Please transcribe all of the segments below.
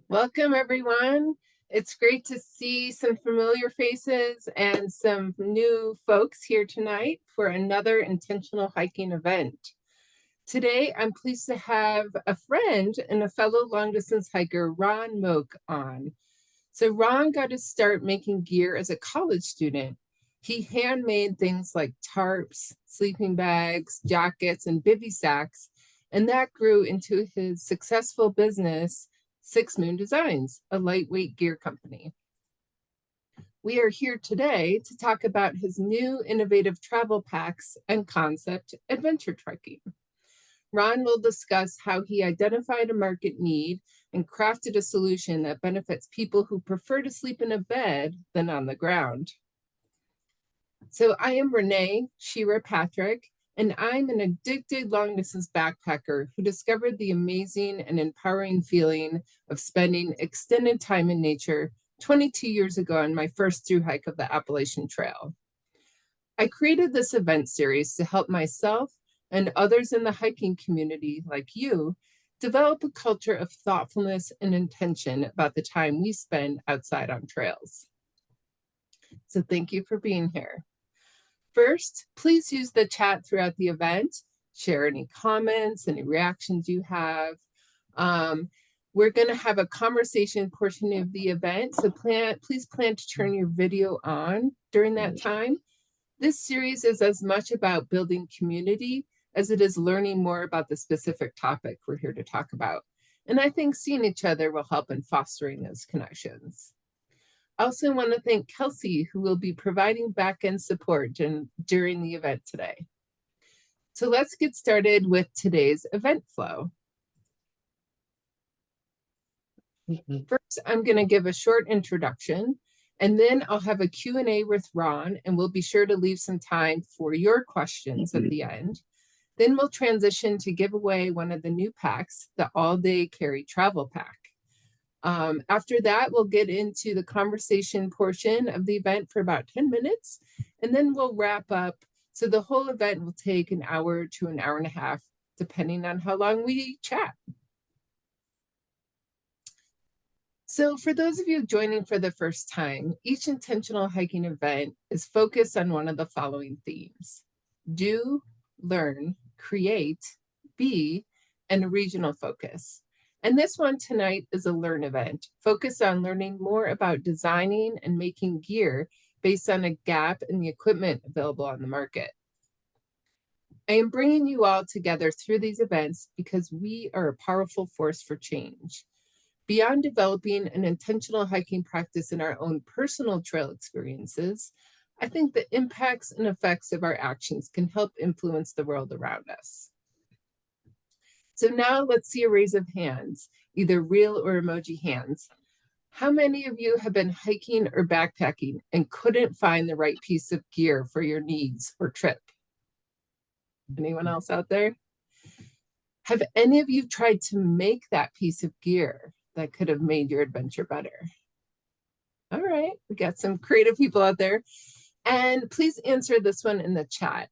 Welcome, everyone. It's great to see some familiar faces and some new folks here tonight for another intentional hiking event. Today, I'm pleased to have a friend and a fellow long distance hiker, Ron Moak, on. So Ron got to start making gear as a college student. He handmade things like tarps, sleeping bags, jackets, and bivy sacks, and that grew into his successful business, Six Moon Designs, a lightweight gear company. We are here today to talk about his new innovative travel packs and concept, adventure trekking. Ron will discuss how he identified a market need and crafted a solution that benefits people who prefer to sleep in a bed than on the ground. So I am Renee Shearer Patrick, and I'm an addicted long distance backpacker who discovered the amazing and empowering feeling of spending extended time in nature 22 years ago on my first through hike of the Appalachian Trail. I created this event series to help myself and others in the hiking community like you develop a culture of thoughtfulness and intention about the time we spend outside on trails. So thank you for being here. First, please use the chat throughout the event. Share any comments, any reactions you have. We're going to have a conversation portion of the event, so please plan to turn your video on during that time. This series is as much about building community as it is learning more about the specific topic we're here to talk about. And I think seeing each other will help in fostering those connections. I also want to thank Kelsey, who will be providing back-end support during the event today. So let's get started with today's event flow. First, I'm going to give a short introduction, and then I'll have a Q&A with Ron, and we'll be sure to leave some time for your questions at the end. Then we'll transition to give away one of the new packs, the all-day carry travel pack. After that, we'll get into the conversation portion of the event for about 10 minutes, and then we'll wrap up. So the whole event will take an hour to an hour and a half, depending on how long we chat. So for those of you joining for the first time, each intentional hiking event is focused on one of the following themes: do, learn, create, be, and a regional focus. And this one tonight is a learn event, focused on learning more about designing and making gear based on a gap in the equipment available on the market. I am bringing you all together through these events because we are a powerful force for change. Beyond developing an intentional hiking practice in our own personal trail experiences, I think the impacts and effects of our actions can help influence the world around us. So now let's see a raise of hands, either real or emoji hands. How many of you have been hiking or backpacking and couldn't find the right piece of gear for your needs or trip? Anyone else out there? Have any of you tried to make that piece of gear that could have made your adventure better? All right, we got some creative people out there. And please answer this one in the chat.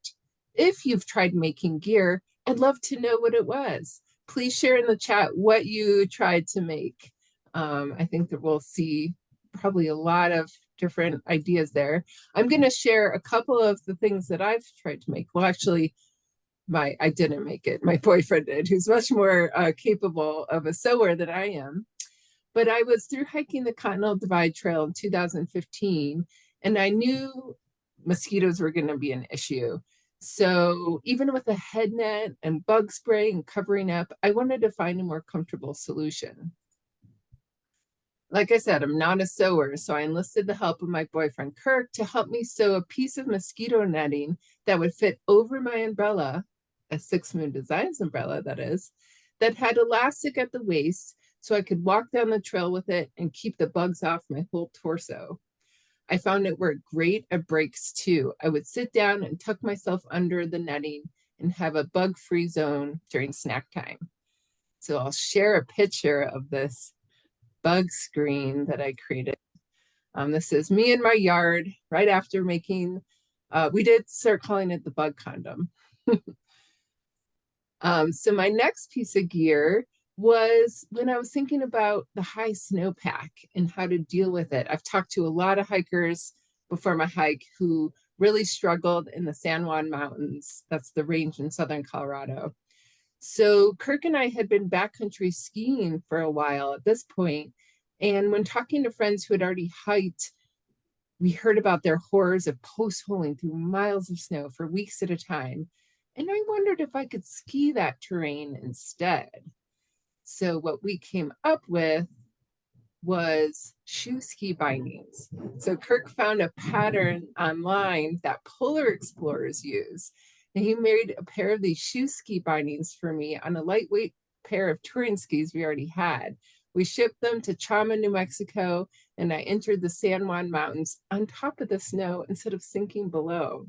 If you've tried making gear, I'd love to know what it was. Please share in the chat what you tried to make. I think that we'll see probably a lot of different ideas there. I'm going to share a couple of the things that I've tried to make. Well, actually, I didn't make it. My boyfriend did, who's much more capable of a sewer than I am. But I was through hiking the Continental Divide Trail in 2015, and I knew mosquitoes were going to be an issue. So even with a head net and bug spray and covering up, I wanted to find a more comfortable solution. Like I said, I'm not a sewer, so I enlisted the help of my boyfriend, Kirk, to help me sew a piece of mosquito netting that would fit over my umbrella, a Six Moon Designs umbrella, that is, that had elastic at the waist, so I could walk down the trail with it and keep the bugs off my whole torso. I found it worked great at breaks too. I would sit down and tuck myself under the netting and have a bug-free zone during snack time. So I'll share a picture of this bug screen that I created. This is me in my yard right after making, we did start calling it the bug condom. So my next piece of gear was when I was thinking about the high snowpack and how to deal with it. I've talked to a lot of hikers before my hike who really struggled in the San Juan Mountains. That's the range in southern Colorado. So Kirk and I had been backcountry skiing for a while at this point, and when talking to friends who had already hiked, we heard about their horrors of post-holing through miles of snow for weeks at a time. And I wondered if I could ski that terrain instead. So what we came up with was shoe ski bindings. So Kirk found a pattern online that polar explorers use. And he made a pair of these shoe ski bindings for me on a lightweight pair of touring skis we already had. We shipped them to Chama, New Mexico, and I entered the San Juan Mountains on top of the snow instead of sinking below.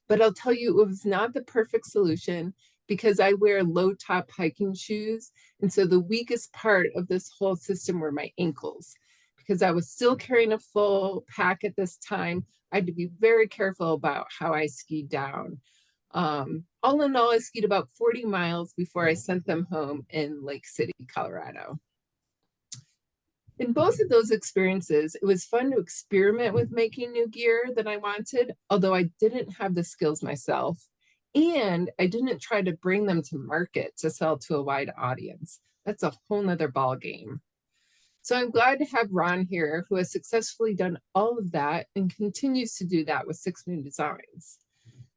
But I'll tell you, it was not the perfect solution because I wear low top hiking shoes. And so the weakest part of this whole system were my ankles. Because I was still carrying a full pack at this time, I had to be very careful about how I skied down. All in all, I skied about 40 miles before I sent them home in Lake City, Colorado. In both of those experiences, it was fun to experiment with making new gear that I wanted, although I didn't have the skills myself. And I didn't try to bring them to market to sell to a wide audience. That's a whole nother ball game. So I'm glad to have Ron here, who has successfully done all of that and continues to do that with 6 Moon Designs.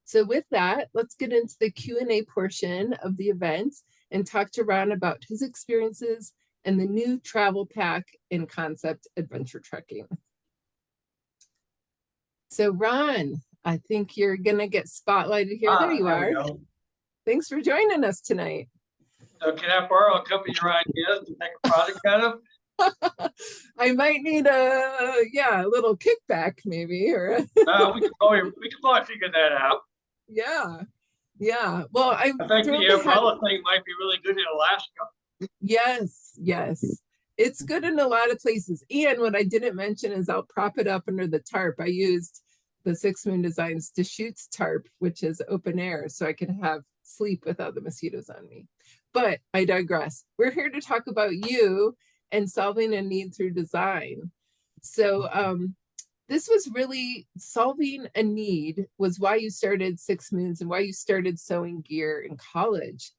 So with that, let's get into the Q&A portion of the event and talk to Ron about his experiences and the new travel pack and concept adventure trekking. So Ron, I think you're gonna get spotlighted here. There you are. Thanks for joining us tonight. So can I borrow a couple of your ideas to make a product out of? I might need a little kickback maybe, or we can probably figure that out. Yeah. Well, I think the umbrella thing might be really good in Alaska. Yes. It's good in a lot of places. And what I didn't mention is I'll prop it up under the tarp. I used the 6 Moon Designs Deschutes tarp, which is open air, so I can have sleep without the mosquitoes on me. But I digress. We're here to talk about you and solving a need through design. So this was really solving a need was why you started 6 Moons and why you started sewing gear in college.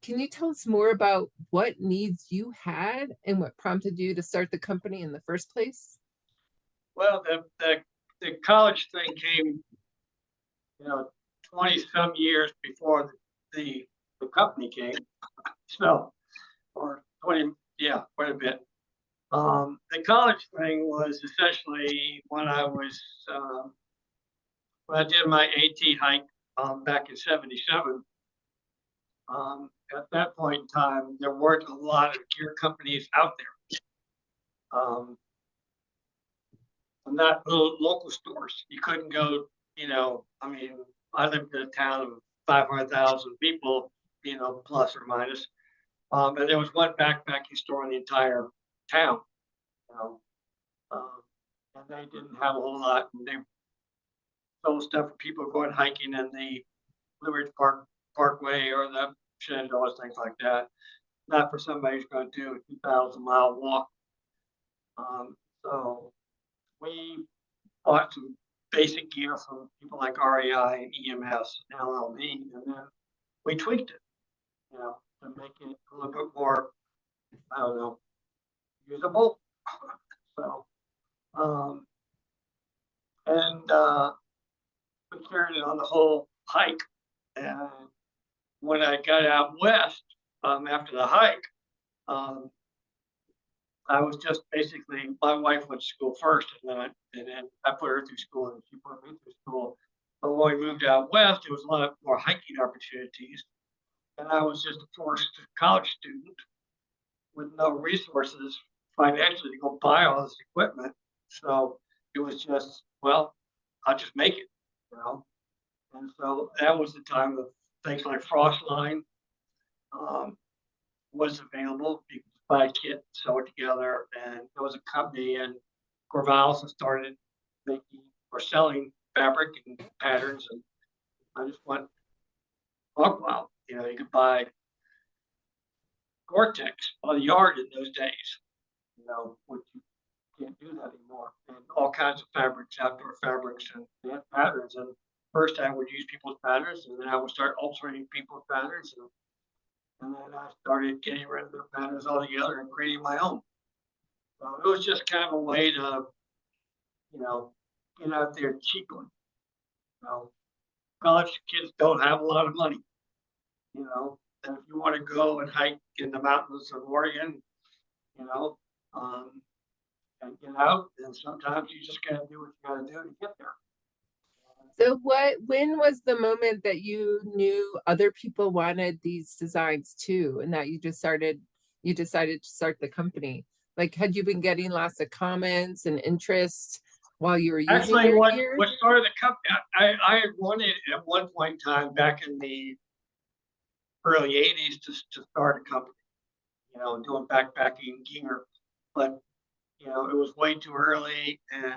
Can you tell us more about what needs you had and what prompted you to start the company in the first place? Well, the college thing came, 20 some years before the company came. So, or 20, quite a bit. The college thing was essentially when I did my AT hike back in '77. At that point in time, there weren't a lot of gear companies out there. Not local stores. You couldn't go, I lived in a town of 500,000 people, plus or minus. And there was one backpacking store in the entire town, and they didn't have a whole lot. And they sold stuff for people going hiking in the Blue Ridge Parkway or the Shenandoah, things like that. Not for somebody who's going to do a 2,000-mile walk. So we bought some basic gear from people like REI and EMS and LLB, and then we tweaked it, to make it a little bit more, usable. So, we carried it on the whole hike. And when I got out west, after the hike, I was just basically, my wife went to school first, and then I put her through school, and she put me through school. But when we moved out west, there was a lot more hiking opportunities, and I was just a forced college student with no resources financially to go buy all this equipment. So it was just, well, I'll just make it, And so that was the time of things like Frostline was available. You could buy a kit, sew it together, and there was a company in Corvallis that started making or selling fabric and patterns, and I just went, oh wow, you could buy Gore-Tex on the yard in those days, which you can't do that anymore. And all kinds of fabrics, outdoor fabrics, and patterns. And first I would use people's patterns, and then I would start altering people's patterns, and then I started getting rid of their patterns altogether and creating my own. So it was just kind of a way to, you know, get out there cheaply. You know, college kids don't have a lot of money, and if you want to go and hike in the mountains of Oregon, you know, um, and get out, then sometimes you just got to do what you got to do to get there. So when was the moment that you knew other people wanted these designs too, and that you decided to start the company? Like, had you been getting lots of comments and interest while you were using Actually, your what gear? what started the company? I had wanted at one point in time back in the early '80s to start a company, doing backpacking gear, but it was way too early, and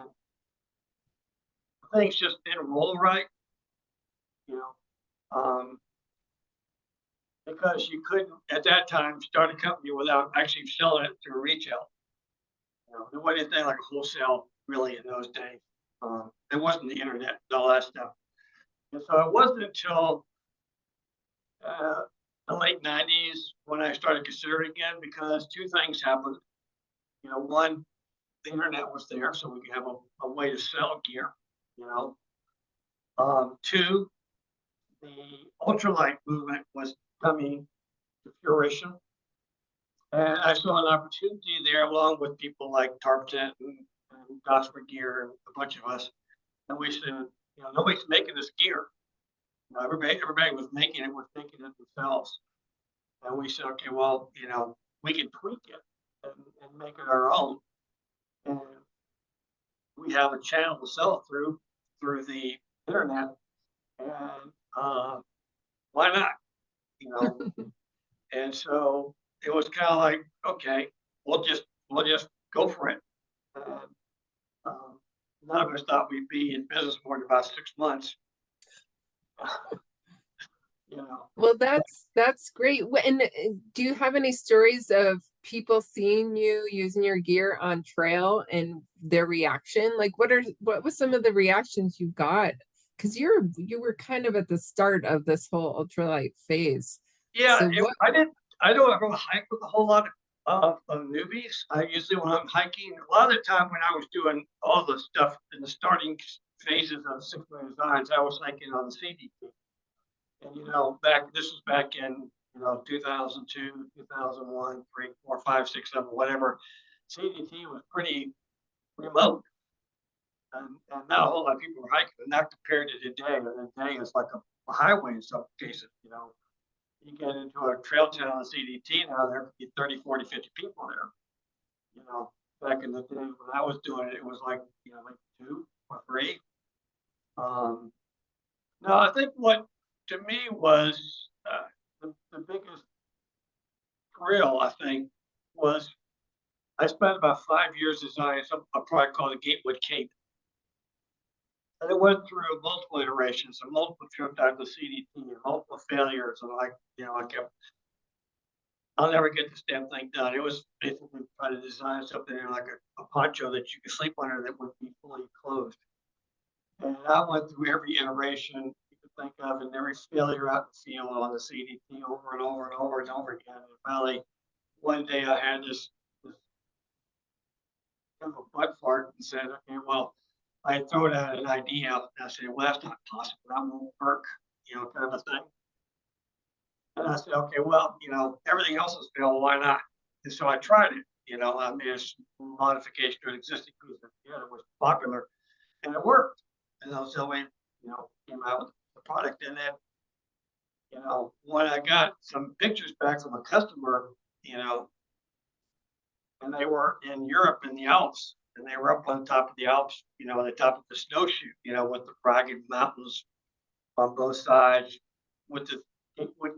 things just didn't roll right, you know, um, because you couldn't at that time start a company without actually selling it through retail. There wasn't anything like wholesale really in those days. There wasn't the internet and all that stuff. And so it wasn't until uh, the late '90s when I started considering again because two things happened. One, the internet was there, so we could have a way to sell gear. You know, two, the ultralight movement was coming to fruition, and I saw an opportunity there, along with people like Tarptent and Gosper Gear and a bunch of us. And we said, nobody's making this gear. Everybody was making it, was making it themselves. And we said, okay, well, we can tweak it and make it our own. And we have a channel to sell it through the internet. And why not? You know, and so it was kind of like, okay, we'll just go for it. And, um, none of us thought we'd be in business more than about 6 months. you know, Well, that's great. And do you have any stories of people seeing you using your gear on trail and their reaction? Like, what was some of the reactions you got? Because you were kind of at the start of this whole ultralight phase. yeah, So what? I don't ever hike with a whole lot of newbies. I usually when I'm hiking, a lot of the time when I was doing all the stuff in the starting phases of 6 million designs, I was hiking on the CDT. And this was back in 2002, 2001, 3, 4, 5, 6, 7, whatever. CDT was pretty remote, and not a whole lot of people were hiking. And not compared to today, and today is like a highway in some cases. You get into a trail town on CDT now, there could be 30, 40, 50 people there. Back in the day when I was doing it, it was like like 2 or 3. Um, no, I think what to me was the biggest thrill, I think, was I spent about 5 years designing a product called the Gatewood Cape. And it went through multiple iterations and multiple trips out to CDT and multiple failures. And I'll never get this damn thing done. It was basically trying to design something like a poncho that you could sleep under that would be fully closed. And I went through every iteration you could think of and every failure out in the field on the CDT over and over and over and over again. And finally, one day I had this kind of a butt fart and said, okay, well, I throw out an idea and I said, well, that's not possible. That won't work, kind of a thing. And I said, okay, well, everything else has failed. Why not? And so I tried it. I made a modification to an existing piece of gear that was popular, and it worked. And so we, came out with the product. And then, when I got some pictures back from a customer, and they were in Europe in the Alps, and they were up on top of the Alps, on the top of the snowshoe, with the ragged mountains on both sides, with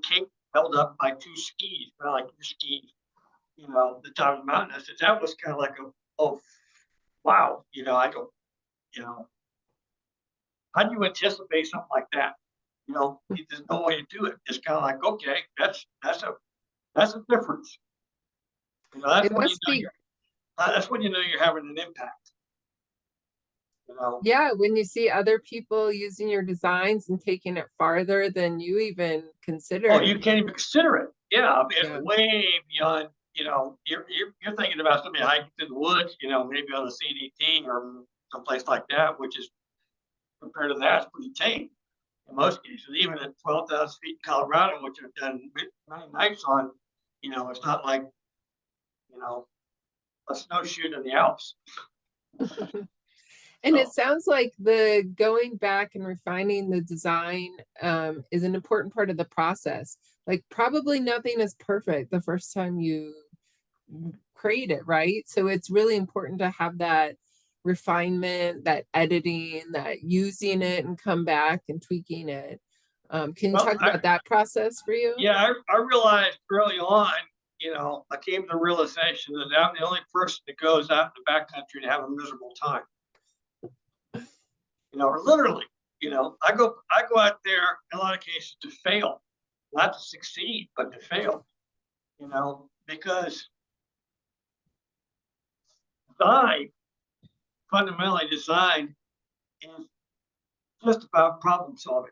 Cape held up by 2 skis, kind of like 2 skis, the top of the mountain. I said that was kind of like oh wow, I don't, how do you anticipate something like that? There's no way to do it. It's kind of like okay, that's That's the difference. That's It when must be, you know you're having an impact. You know, yeah, when you see other people using your designs and taking it farther than you even oh, considered. you can't even consider it. Yeah, I mean, it's Yeah. way beyond. You know, you're thinking about somebody hiking through the woods. You know, maybe on the CDT or someplace like that, which is compared to that, it's pretty tame in most cases. Even at 12,000 feet in Colorado, which I've done many nights on, you know, it's not like you know a snowshoe in the Alps. And it So, sounds like the going back and refining the design is an important part of the process. Like probably nothing is perfect the first time you create it, right? So it's really important to have that refinement, that editing, that using it and come back and tweaking it. Can you well, talk about that process for you? yeah, I realized early on, you know, I came to the realization that I'm the only person that goes out in the backcountry to have a miserable time. You know, or literally, you know, I go out there in a lot of cases to fail, not to succeed, but to fail. You know, because design, fundamentally design, is just about problem solving.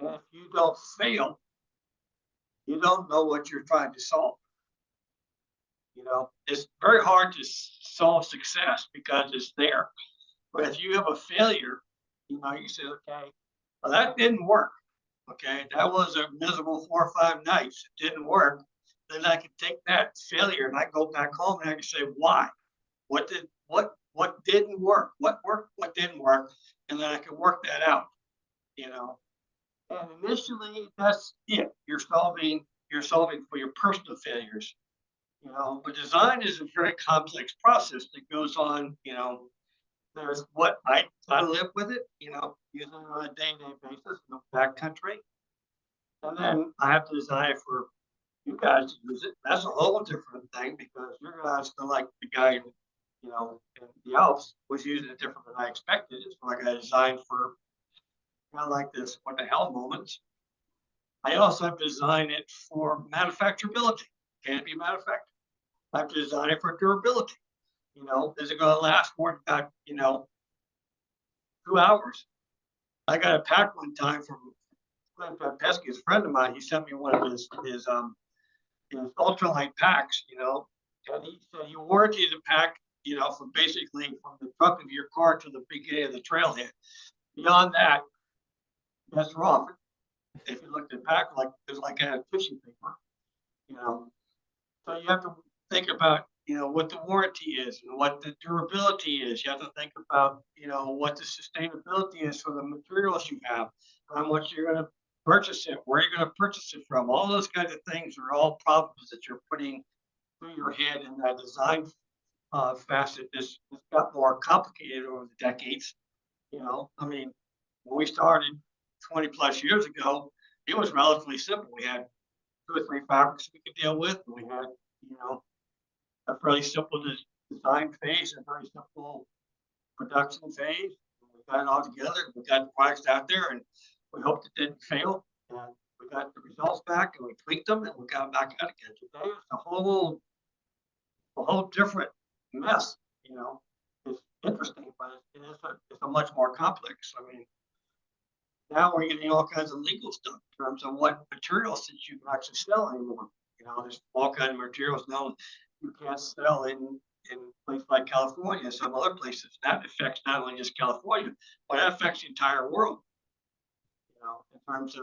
And if you don't fail, you don't know what you're trying to solve. You know, it's very hard to solve success because it's there. But if you have a failure, you know, you say, okay, well, that didn't work. Okay, that was a miserable 4 or 5 nights. It didn't work. Then I can take that failure and I go back home and I can say, why? What didn't work? What worked? What didn't work? And then I can work that out. You know, and initially that's it. You're solving for your personal failures. You know, but design is a very complex process that goes on. You know, there's what I live with it. You know, using it on a day-to-day basis in the backcountry, and then I have to design it for you guys to use it. That's a whole different thing because your guys are like the guy, you know, in the Alps was using it different than I expected. It's like I designed for kind of like this what the hell moments. I also have to design it for manufacturability. Can it be manufactured? I have to design it for durability. You know, is it going to last more than you know 2 hours? I got a pack one time from Glenn Pesky, a friend of mine. He sent me one of his ultralight packs, you know, and he said he warranties the pack, you know, from basically from the trunk of your car to the beginning of the trailhead. Beyond that, that's wrong. If you look at the pack, like there's like a tissue paper, you know. So you have to think about, you know, what the warranty is and what the durability is. You have to think about, you know, what the sustainability is for the materials you have, how much you're going to purchase it, where you're going to purchase it from. All those kinds of things are all problems that you're putting through your head in that design facet. This got more complicated over the decades. You know, I mean, when we started 20 plus years ago, it was relatively simple. We had 2 or 3 fabrics we could deal with, and we had, you know, a fairly simple design phase, a very simple production phase. We got it all together. We got the products out there, and we hoped it didn't fail. And we got the results back, and we tweaked them, and we got them back out again. Today, it's a whole different mess. You know, it's interesting, but it's a much more complex. I mean, now we're getting all kinds of legal stuff in terms of what materials that you can actually sell anymore. You know, there's all kinds of materials now you can't sell in places like California, some other places. That affects not only just California, but that affects the entire world. You know, in terms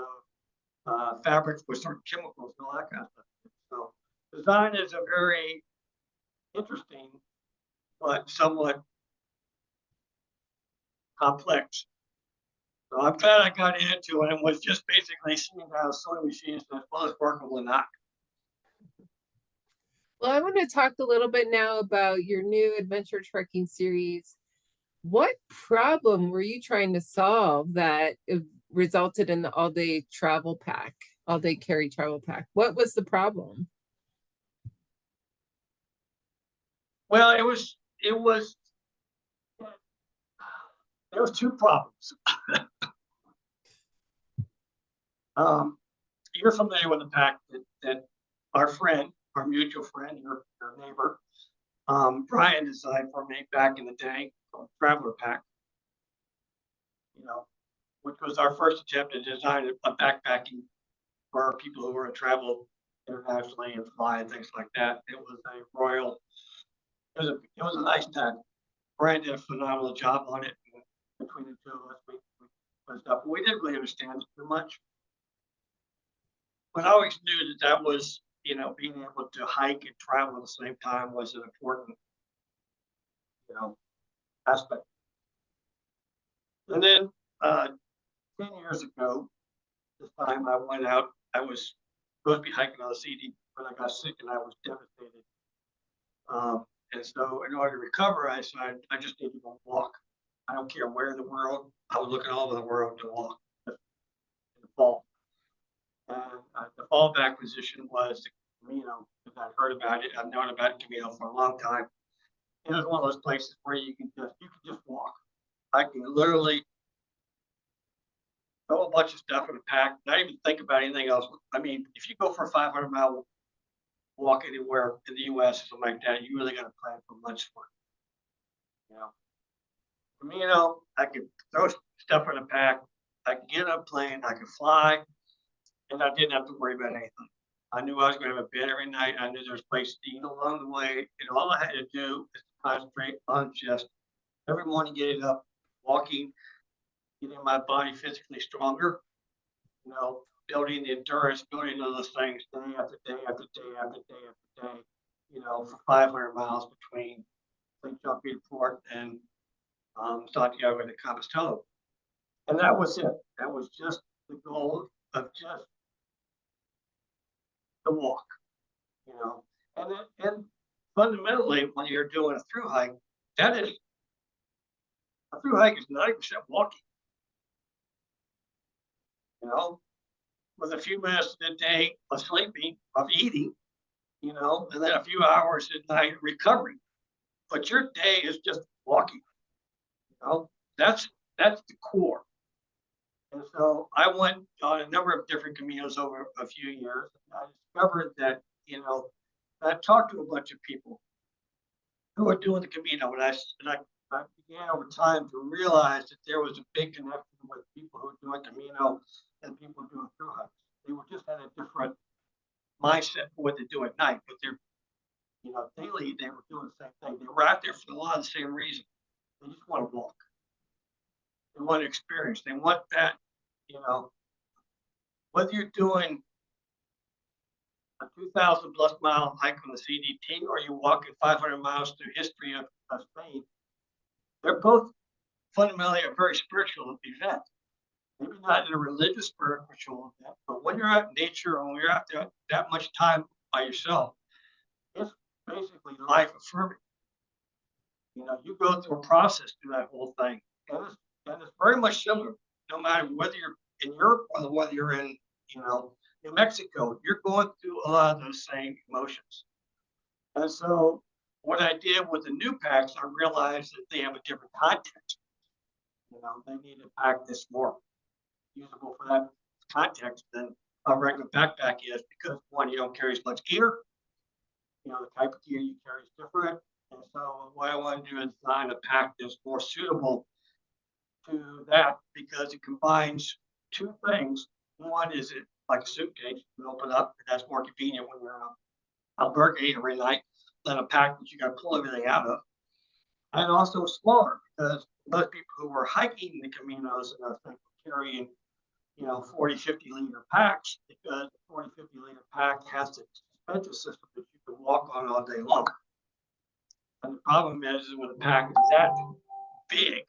of fabrics with certain chemicals and all that kind of stuff. So design is a very interesting but somewhat complex. So I'm glad I got into it and was just basically seeing how sewing machines as well as workable or not. Well, I want to talk a little bit now about your new adventure trekking series. What problem were you trying to solve that resulted in the all-day travel pack, all-day carry travel pack? What was the problem? Well, there was 2 problems. Um, you're familiar with the pack that our friend, our mutual friend, your neighbor, Brian designed for me back in the day, called Traveler Pack, you know, which was our first attempt to design a backpacking for people who were to travel internationally and fly and things like that. It was a royal, it was a nice pack. Brian did a phenomenal job on it. Between the two of us, we put stuff. We didn't really understand it too much, but I always knew that was, being able to hike and travel at the same time was an important, you know, aspect. And then 10 years ago, this time I went out. I was supposed to be hiking on the CD, but I got sick and I was devastated. And so, in order to recover, I decided I just need to go walk. I don't care where in the world. I was looking all over the world to walk in the fall. And the fallback position was the Camino, because I'd heard about it. I've known about Camino for a long time. And it was one of those places where you can just walk. I can literally throw a bunch of stuff in a pack, not even think about anything else. I mean, if you go for a 500-mile walk anywhere in the U.S. or something like that, you really got to plan for months for it. For me, I could throw stuff in a pack. I could get on a plane. I could fly, and I didn't have to worry about anything. I knew I was going to have a bed every night. I knew there was places to eat along the way, and all I had to do is concentrate on just every morning getting up, walking, getting my body physically stronger, building the endurance, building those things day after day after day after day after day, for 500 miles between St. John Peter Port and Santiago de Compostela. And that was it. That was just the goal of just the walk, And fundamentally, when you're doing a through hike, a through hike is 90% walking, with a few minutes a day of sleeping, of eating, and then a few hours at night recovering. But your day is just walking. That's the core. And so I went on a number of different Caminos over a few years. And I discovered that, I talked to a bunch of people who are doing the Camino, and I began over time to realize that there was a big connection with people who are doing Camino and people doing through hikes. They were just had a different mindset for what they do at night, but they're, daily they were doing the same thing. They were out there for a lot of the same reasons. They just want to walk. They want to experience. They want that, whether you're doing a 2,000 plus mile hike on the CDT or you're walking 500 miles through history of Spain, they're both fundamentally a very spiritual event. Maybe not in a religious spiritual event, but when you're out in nature and when you're out there that much time by yourself, it's basically life affirming. You go through a process through that whole thing. And it's very much similar, no matter whether you're in Europe or whether you're in, New Mexico, you're going through a lot of those same emotions. And so what I did with the new packs, I realized that they have a different context. They need a pack that's more usable for that context than a regular backpack is, because one, you don't carry as much gear. The type of gear you carry is different. And so what I want to do is design a pack that's more suitable to that, because it combines two things. One is it like a suitcase, you open up, and that's more convenient when you're albergue every night than a pack that you got to pull everything out of. And also smaller, because most people who were hiking the Caminos and I think carrying 40, 50 liter packs, because the 40, 50 liter pack has the suspension system that you can walk on all day long. And the problem is when a pack is that big,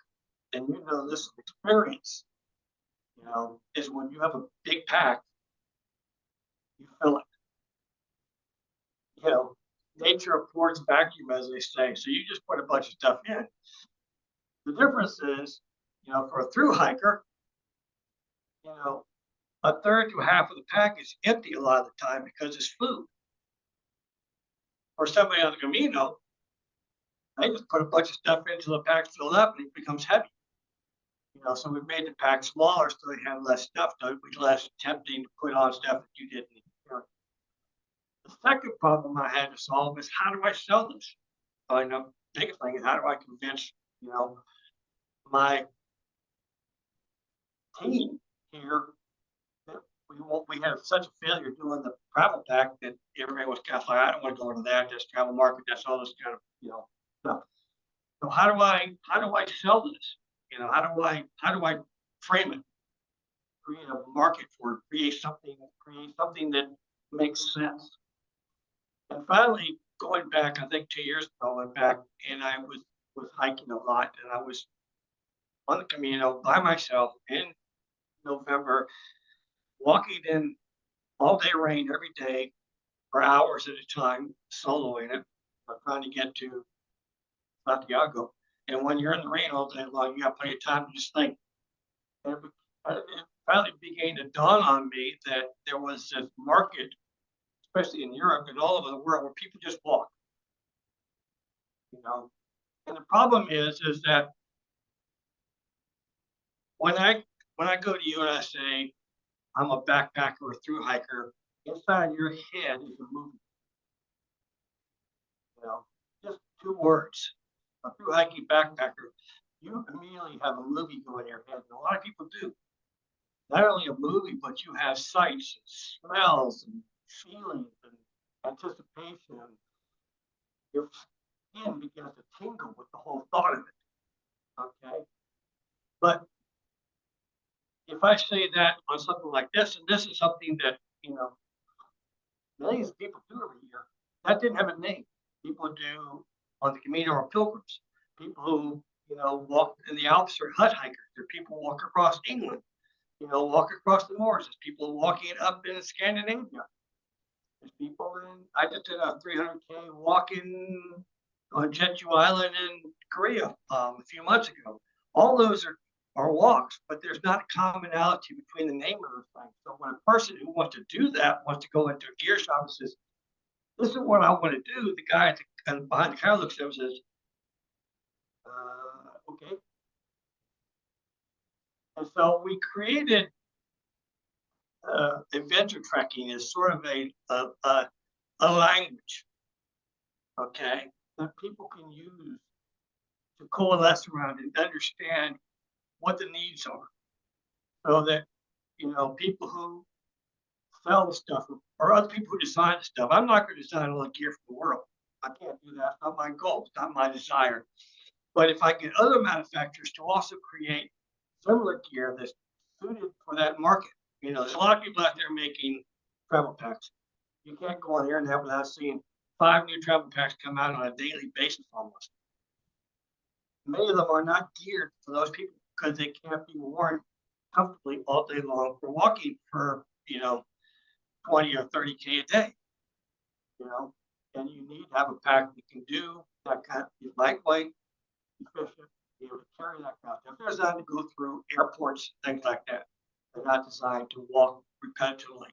and this experience, is when you have a big pack, you fill it. Nature affords vacuum, as they say. So you just put a bunch of stuff in. The difference is, for a through hiker, a third to half of the pack is empty a lot of the time because it's food. For somebody on the Camino, they just put a bunch of stuff into the pack, fill it up, and it becomes heavy. So we made the pack smaller so they had less stuff, so it was less tempting to put on stuff that you didn't need to carry. The second problem I had to solve is how do I sell this? I know the biggest thing is how do I convince, you know, my team here that we had such a failure doing the travel pack that everybody was kind of like, I don't want to go into that, just travel market, that's all this kind of, stuff. So how do I sell this? How do I frame it, create a market for it, create something that makes sense. And finally, going back, I think 2 years ago, I went back and I was hiking a lot, and I was on the Camino by myself in November, walking in all day rain every day for hours at a time, soloing it, trying to get to Santiago. And when you're in the rain all day long, you got plenty of time to just think. And it finally began to dawn on me that there was this market, especially in Europe and all over the world, where people just walk. You know, and the problem is that when I when I go to you and I say I'm a backpacker or through hiker, inside your head is a movie. You know, just two words, a through hiking backpacker. You immediately have a movie going in your head, and a lot of people do. Not only a movie, but you have sights and smells and feelings and anticipation. Your skin begins to tingle with the whole thought of it. Okay. But if I say that on something like this, and this is something that, millions of people do every year, that didn't have a name. People do on the Camino or pilgrims. People who, walk in the Alps are hut hikers. There are people who walk across England, walk across the moors. There's people walking up in Scandinavia. There's people I just did a 300K walking on Jeju Island in Korea a few months ago. All those are walks, but there's not a commonality between the name of those things. So when a person who wants to do that wants to go into a gear shop and says, "This is what I want to do," the guy behind the counter looks at him and says, "Okay." And so we created adventure trekking as sort of a language, okay, that people can use to coalesce around and understand what the needs are, so that people who sell the stuff or other people who design the stuff. I'm not going to design all the gear for the world. I can't do that. It's not my goal. It's not my desire. But if I get other manufacturers to also create similar gear that's suited for that market, there's a lot of people out there making travel packs. You can't go on the internet without seeing 5 new travel packs come out on a daily basis almost. Many of them are not geared for those people because they can't be worn comfortably all day long for walking for 20 or 30K a day. And you need to have a pack that can do that kind of lightweight, efficient, be able to carry that kind of stuff. They're designed to go through airports, things like that. They're not designed to walk repetitively.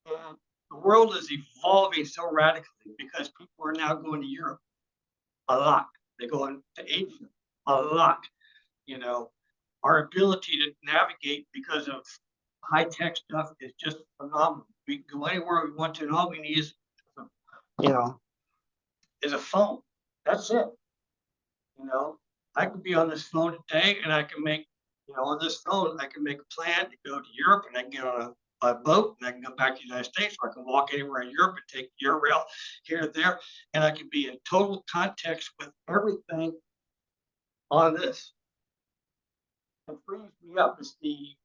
And the world is evolving so radically because people are now going to Europe a lot. They're going to Asia a lot. Our ability to navigate because of high tech stuff is just phenomenal. We can go anywhere we want to, and all we need is, is a phone. That's it. I could be on this phone today, and I can make, on this phone, I can make a plan to go to Europe, and I can get on a boat, and I can go back to the United States, or I can walk anywhere in Europe and take Eurail here and there, and I can be in total context with everything on this. It frees me up as the,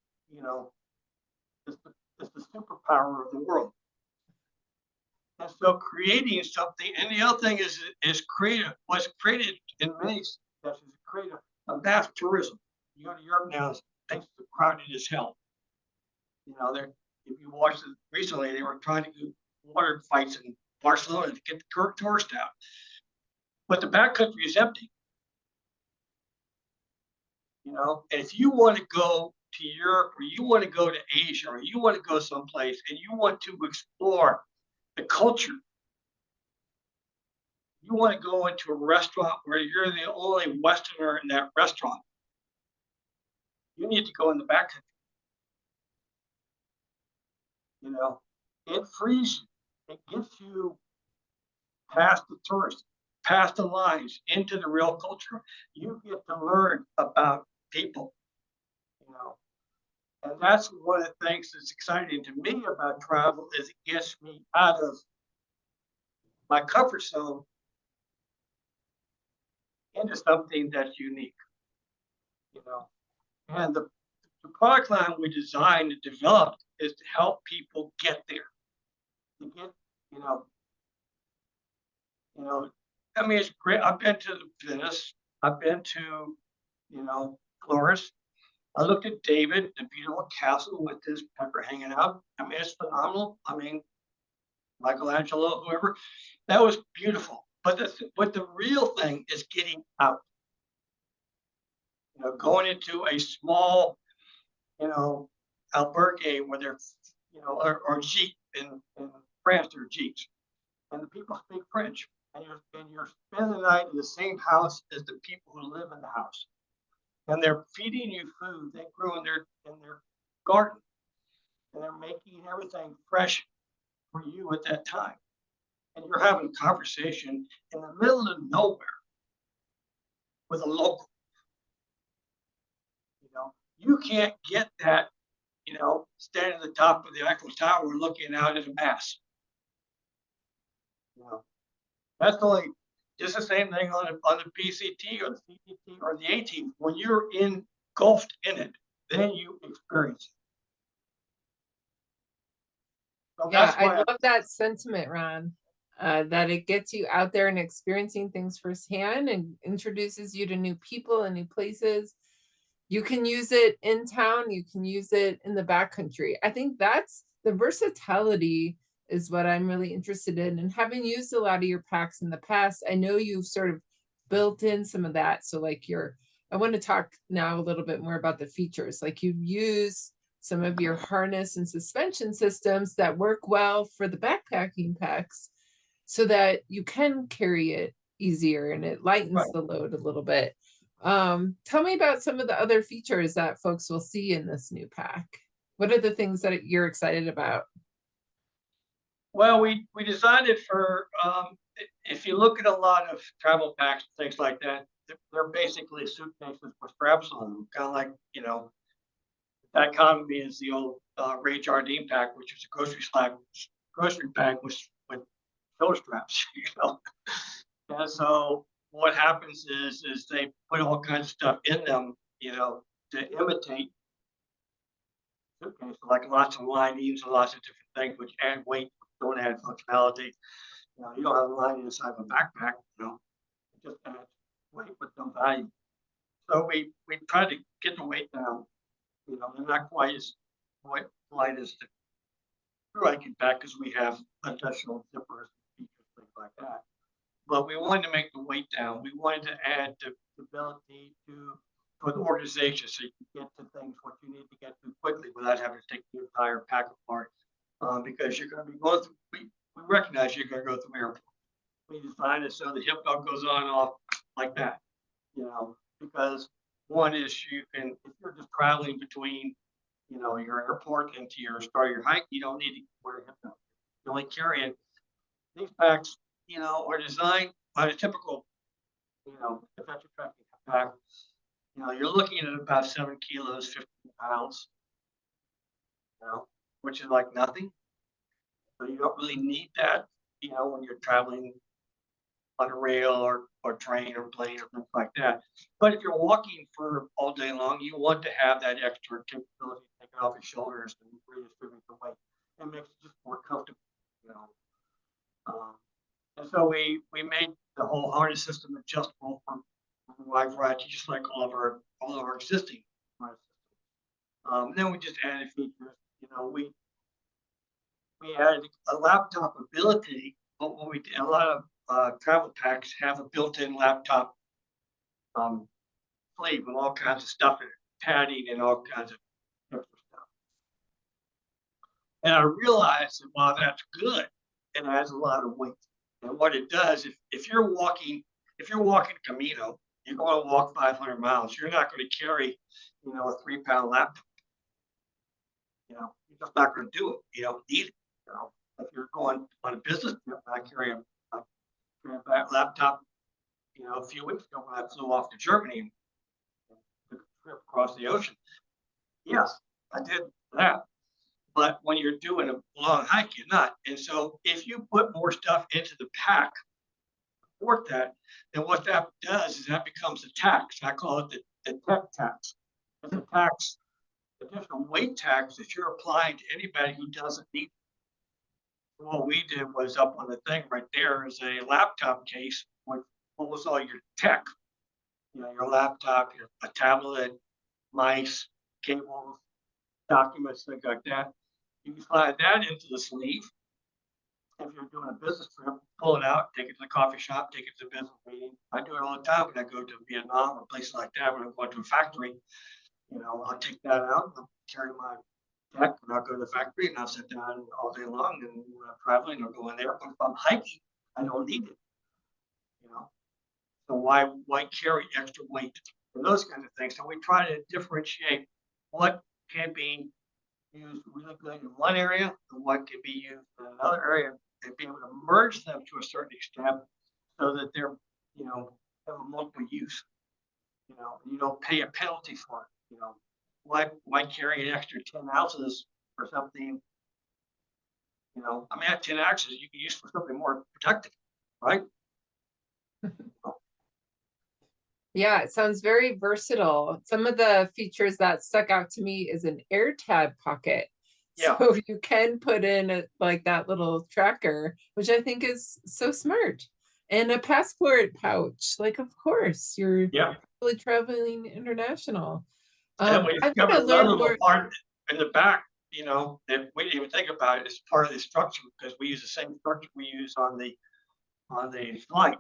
as the superpower of the world. And so creating something, and the other thing is creative. Was created in many steps is create a vast tourism. You go to Europe now, things are crowded as hell. If you watched it recently, they were trying to do water fights in Barcelona to get the tourists out. But the backcountry is empty. And if you want to go to Europe, or you want to go to Asia, or you want to go someplace and you want to explore the culture, you want to go into a restaurant where you're the only Westerner in that restaurant, You need to go in the backcountry. You know, it frees you. It gets you past the tourists, past the lines, into the real culture. You get to learn about people, you know. And that's one of the things that's exciting to me about travel is it gets me out of my comfort zone into something that's unique, you know. And the product line we designed and developed is to help people get there. To get, you know, you know, I mean, it's great. I've been to Venice. I've been to, Florence. I looked at David, the beautiful castle with his pepper hanging out. I mean, it's phenomenal. I mean, Michelangelo, whoever, that was beautiful. But the real thing is getting out. Going into a small, albergue where they're, or Jeep in France, they're Jeeps, and the people speak French, and you're spending the night in the same house as the people who live in the house, and they're feeding you food they grew in their garden, and they're making everything fresh for you at that time, and you're having a conversation in the middle of nowhere with a local. You can't get that, standing at the top of the Eiffel Tower looking out at a mass. That's only just the same thing on the PCT or the CPT or the A-team. When you're engulfed in it, then you experience it. So Yeah, I love that sentiment, Ron. That it gets you out there and experiencing things firsthand and introduces you to new people and new places. You can use it in town, you can use it in the backcountry. I think that's the versatility is what I'm really interested in. And having used a lot of your packs in the past, I know you've sort of built in some of that. So like I want to talk now a little bit more about the features. Like you use some of your harness and suspension systems that work well for the backpacking packs so that you can carry it easier and it lightens the load a little bit. Tell me about some of the other features that folks will see in this new pack. What are the things that you're excited about? Well, we designed it for, if you look at a lot of travel packs and things like that, they're basically suitcases with straps on them, kind of like, that economy is the old Ray Jardine pack, which is a grocery pack with shoulder straps, And so what happens is they put all kinds of stuff in them, to imitate suitcases, like lots of linings and lots of different things, which add weight, don't add functionality. You don't have a lining inside of a backpack, it just adds weight with no value. So we try to get the weight down. They're not quite as light as the crew hiking pack because we have additional zippers, features, things like that. But we wanted to make the weight down. We wanted to add the ability for the organization so you can get to things what you need to get to quickly without having to take the entire pack apart. Because you're going to be going through, we recognize you're going to go through airports. We designed it so the hip belt goes on and off like that, because one is if you're just traveling between, your airport and to start your hike, you don't need to wear a hip belt. You're only carrying these packs, are designed by a typical, adventure trekking pack. You're looking at about 7 kilos, 15 pounds, which is like nothing. So you don't really need that, when you're traveling on a rail or train or plane or things like that. But if you're walking for all day long, you want to have that extra capability to take it off your shoulders and redistribute the weight. It makes it just more comfortable, And so we made the whole harness system adjustable for a wide variety, just like all of our existing harness systems. Then we just added features. We added a laptop ability. But what we did, a lot of travel packs have a built-in laptop sleeve with all kinds of stuff in it, padding and all kinds of extra stuff. And I realized that while that's good, it adds a lot of weight. And what it does, if you're walking Camino, You're going to walk 500 miles. You're not going to carry, a 3-pound laptop. You're just not going to do it. You don't need it. If you're going on a business trip, I carry a laptop. A few weeks ago when I flew off to Germany, took a trip across the ocean. Yes, I did that. But when you're doing a long hike, you're not. And so if you put more stuff into the pack, support that, then what that does is that becomes a tax. I call it the tech tax. It's a tax, additional weight tax that you're applying to anybody who doesn't need it. What we did was up on the thing right there is a laptop case with almost all your tech, your laptop, a tablet, mice, cables, documents, things like that. You can slide that into the sleeve. If you're doing a business trip, pull it out, take it to the coffee shop, take it to the business meeting. I do it all the time when I go to Vietnam or places like that. When I'm going to a factory, I'll take that out, I'll carry my tech, and I'll go to the factory and I'll sit down all day long. And when I'm traveling, I'll go in there. But if I'm hiking, I don't need it. So why carry extra weight and those kinds of things? So we try to differentiate what can be used really good in one area and what can be used in another area, and be able to merge them to a certain extent so that they're, have a multiple use. You don't pay a penalty for it. Why carry an extra 10 ounces for something? That 10 ounces you can use for something more productive, right? Yeah, it sounds very versatile. Some of the features that stuck out to me is an air tab pocket. Yeah. So you can put in like that little tracker, which I think is so smart. And a passport pouch. Like, of course, you're really traveling international. And we I've got discovered to another learn little more. part in the back, that we didn't even think about it as part of the structure, because we use the same structure we use on the flight.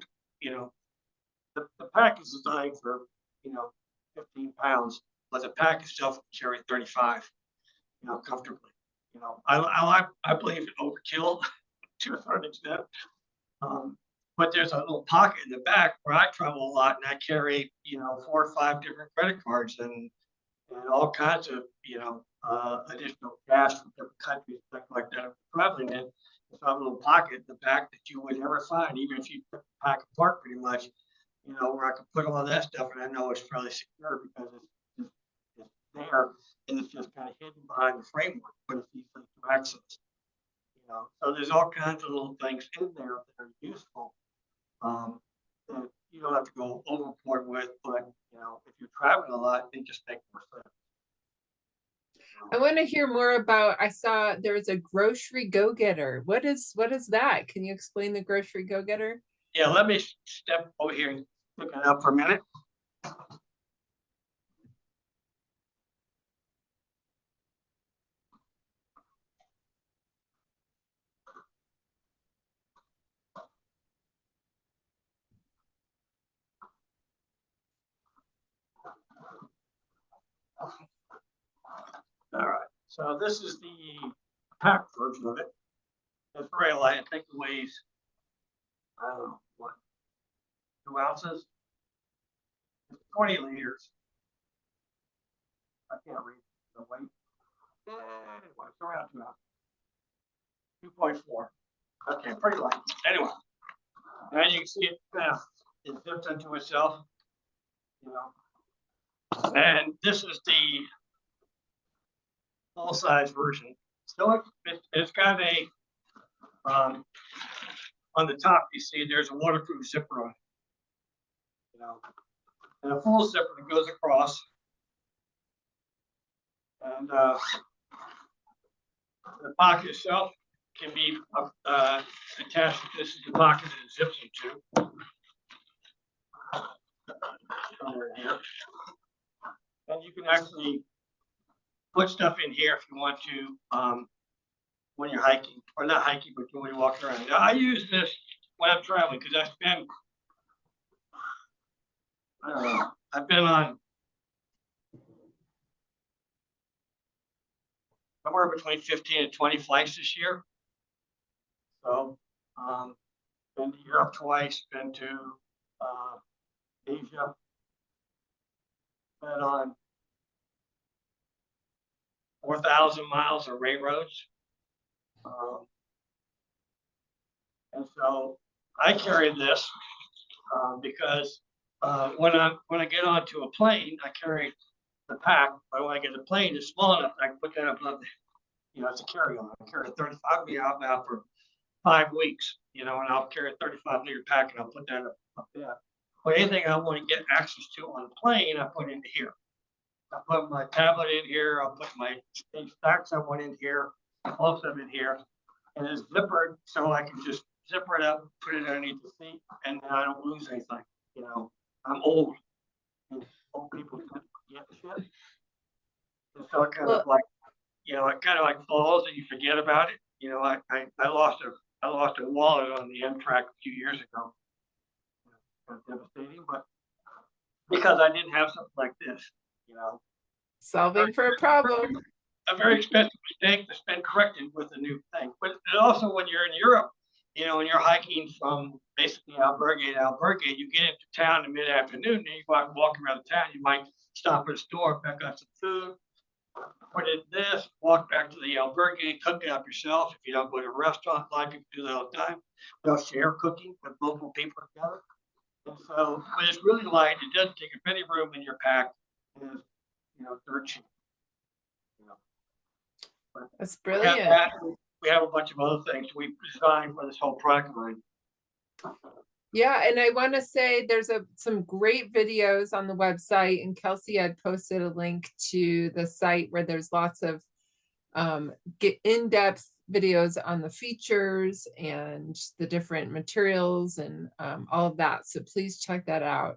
The pack is designed for 15 pounds, but the pack itself can carry 35, comfortably. I believe in overkill to a certain extent. But there's a little pocket in the back where I travel a lot, and I carry 4 or 5 different credit cards and all kinds of additional cash from different countries, stuff like that. I'm traveling in. It's a little pocket in the back that you would never find, even if you took the pack apart pretty much. Where I can put all that stuff, and I know it's fairly secure because it's there, and it's just kind of hidden behind the framework, but it's easy to access. So there's all kinds of little things in there that are useful, that you don't have to go overboard with, but if you're traveling a lot, they just make more sense. I want to hear more about, I saw there's a grocery go-getter. What is that? Can you explain the grocery go-getter? Yeah, let me step over here and look it up for a minute. All right, so this is the pack version of it. It's very light. I think it weighs, I don't know, what, 2 ounces? It's 20 liters. I can't read the weight. Anyway, it's around 2 ounces. 2.4. Okay, pretty light. Anyway, and you can see it kind of it zips into itself, And this is the full size version. So it's got a on the top. You see there's a waterproof zipper on it, and a full zipper that goes across, and the pocket itself can be attached. This is the pocket that it zips into. Somewhere here. And you can actually put stuff in here if you want to, when you're hiking, or not hiking, but when you're walking around. Now, I use this when I'm traveling because I've been on somewhere between 15 and 20 flights this year. So, been to Europe twice, been to Asia, been on 4,000 miles of railroads. Um, and so I carry this because when I get onto a plane, I carry the pack. But when I get a plane, it's small enough, I can put that up on it's a carry-on. I carry a 35. I'll be out now for 5 weeks, and I'll carry a 35-liter pack and I'll put that up there. But anything I want to get access to on the plane, I put into here. I put my tablet in here. I'll put my stacks I want in here, also in here, and it's zippered so I can just zipper it up, put it underneath the seat, and then I don't lose anything. I'm old, and old people get shit, and so it kind of like, it kind of like falls and you forget about it. I lost a wallet on the Amtrak a few years ago. It was devastating, but because I didn't have something like this, Solving for a problem. A very expensive mistake that's been corrected with a new thing. But also when you're in Europe, and you're hiking from basically Alberga to Alberga, you get into town in mid-afternoon, and you go out and walk around the town. You might stop at a store, pick up some food, put in this, walk back to the albergue, cook it up yourself. If you don't go to a restaurant, a lot of people do that all the time. They'll share cooking with multiple people together. And so, but it's really light. It doesn't take up any room in your pack. It's, dirt cheap. That's brilliant. We have a bunch of other things we designed for this whole product line. Yeah, and I want to say there's some great videos on the website, and Kelsey had posted a link to the site where there's lots of in-depth videos on the features and the different materials and all of that. So please check that out.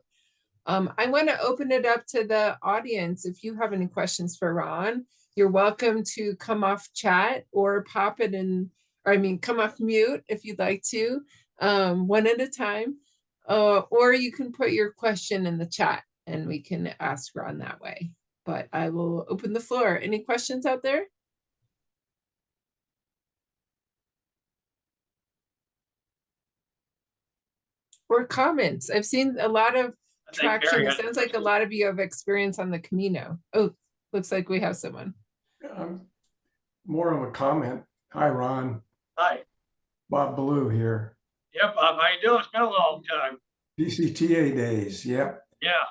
I want to open it up to the audience. If you have any questions for Ron, you're welcome to come off chat or pop it in, come off mute if you'd like to. One at a time, or you can put your question in the chat and we can ask Ron that way. But I will open the floor. Any questions out there? Or comments? I've seen a lot of traction. It sounds like a lot of you have experience on the Camino. Oh, looks like we have someone. More of a comment. Hi, Ron. Hi. Bob Ballou here. Yep, Bob, how you doing? It's been a long time. PCTA days, yep. Yeah.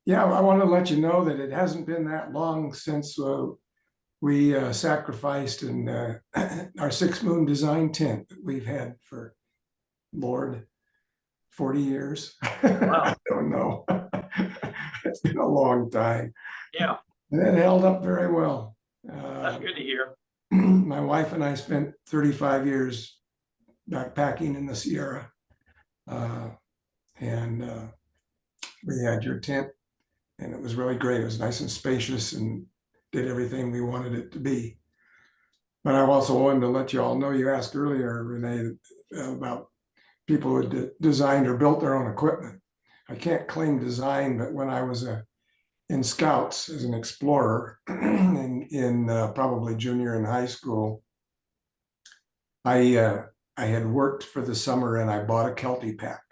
Yeah, I want to let you know that it hasn't been that long since we sacrificed in our 6 Moon design tent that we've had for, Lord, 40 years. Wow. I don't know. It's been a long time. Yeah. And it held up very well. That's good to hear. My wife and I spent 35 years backpacking in the Sierra. We had your tent, and it was really great. It was nice and spacious and did everything we wanted it to be. But I also wanted to let you all know, you asked earlier, Renee, about people who had designed or built their own equipment. I can't claim design, but when I was in Scouts as an explorer in probably junior and high school, I had worked for the summer and I bought a Kelty pack.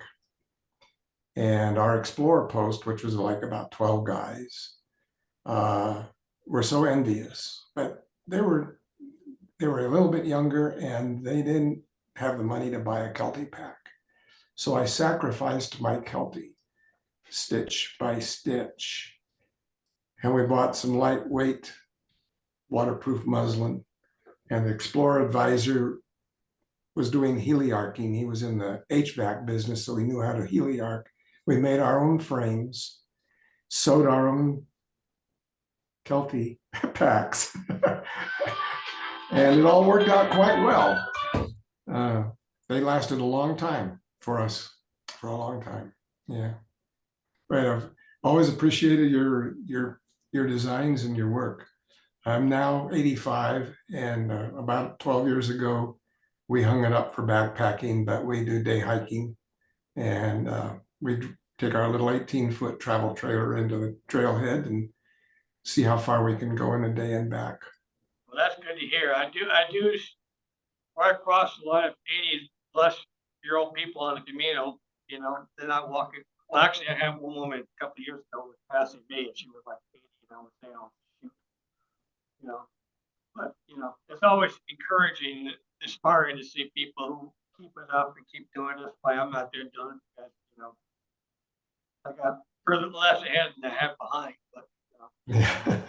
And our explorer post, which was like about 12 guys, were so envious, but they were a little bit younger and they didn't have the money to buy a Kelty pack. So I sacrificed my Kelty stitch by stitch. And we bought some lightweight waterproof muslin, and the Explorer Advisor was doing heliarching. He was in the HVAC business, so he knew how to heliarch. We made our own frames, sewed our own Kelty packs, and it all worked out quite well. They lasted a long time for us, for a long time. Yeah, but I've always appreciated your designs and your work. I'm now 85, and about 12 years ago, we hung it up for backpacking, but we do day hiking, and we take our little 18-foot travel trailer into the trailhead and see how far we can go in a day and back. Well, that's good to hear. I do right across a lot of 80-plus-year-old people on the Camino. They're not walking Well, actually, I had one woman a couple of years ago was passing me, and she was like 80, and I was saying, "Oh, shoot," you know. But it's always encouraging, inspiring to see people who keep it up and keep doing this. Why I'm not there doing it because I got further less ahead than I have behind. But Yeah.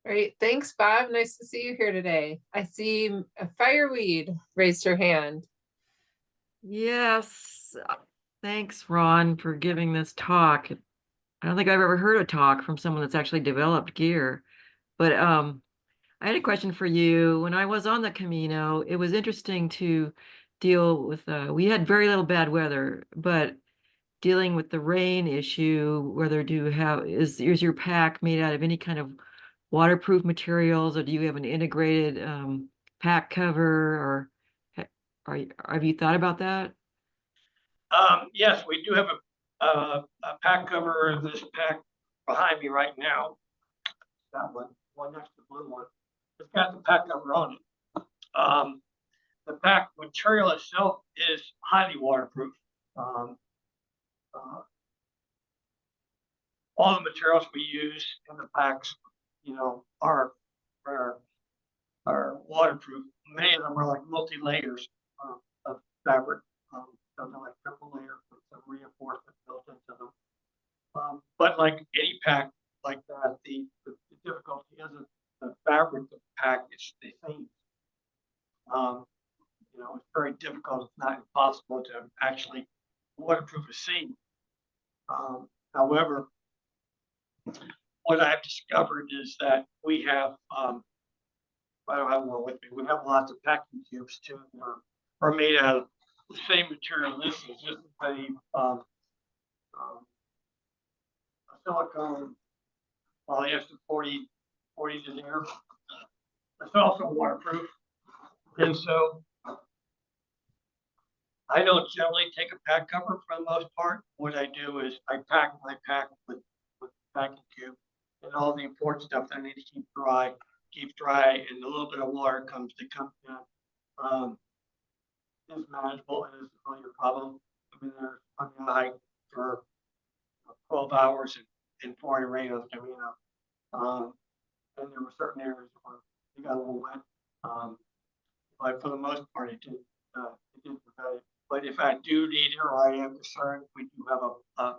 All right, thanks, Bob. Nice to see you here today. I see a Fireweed raised her hand. Yes. Thanks, Ron, for giving this talk. I don't think I've ever heard a talk from someone that's actually developed gear. But I had a question for you. When I was on the Camino, it was interesting to deal with, we had very little bad weather, but dealing with the rain issue, whether do you have, is your pack made out of any kind of waterproof materials, or do you have an integrated pack cover, or have you thought about that? yes, we do have a pack cover of this pack behind me right now. That one next to the blue one. It's got the pack cover on it. The pack material itself is highly waterproof. All the materials we use in the packs, are waterproof. Many of them are like multi-layers of fabric. Some are like triple layer with some reinforcement built into them. But like any pack like that, the difficulty isn't the fabric of the pack; it's the seams. It's very difficult, if not impossible, to actually waterproof a seam. However, what I've discovered is that we have, I don't have one with me, we have lots of packing cubes too that are made out of the same material. This is just a silicone polyester 40 denier. It's also waterproof. And so I don't generally take a pack cover for the most part. What I do is I pack my pack with packing cube and all the important stuff that I need to keep dry, and a little bit of water comes in. Is manageable and isn't really a problem. I mean, there's on the hike for 12 hours and pouring rain on the Camino. And there were certain areas where it got a little wet. But for the most part, it didn't prevent it. But if I do need it or I am concerned, we do have a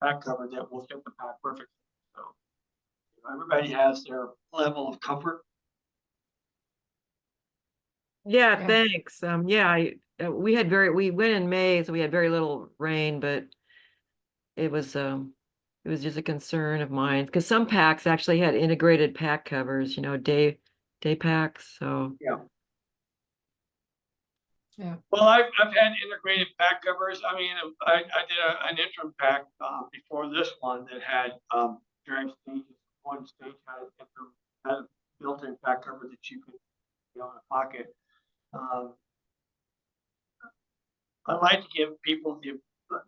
pack cover that will fit the pack perfectly. So everybody has their level of comfort. Yeah, Yeah. thanks. We went in May, so we had very little rain, but it was just a concern of mine because some packs actually had integrated pack covers, day packs. So Yeah. Yeah. Well, I've had integrated pack covers. I mean, I did an interim pack before this one that had during stages. One stage had a built-in pack cover that you could in a pocket. I like to give people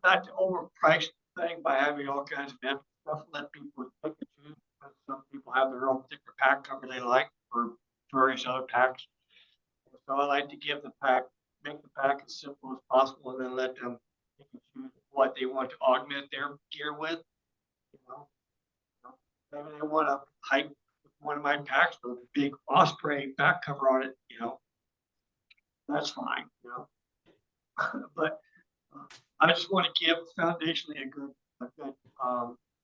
not to overprice thing by having all kinds of empty stuff. Let people pick and choose. Some people have their own particular pack cover they like for various other packs. So I like to make the pack as simple as possible, and then let them pick and choose what they want to augment their gear with. Maybe they want to hike with one of my packs with a big Osprey back cover on it. That's fine. But I just want to give foundationally a good pack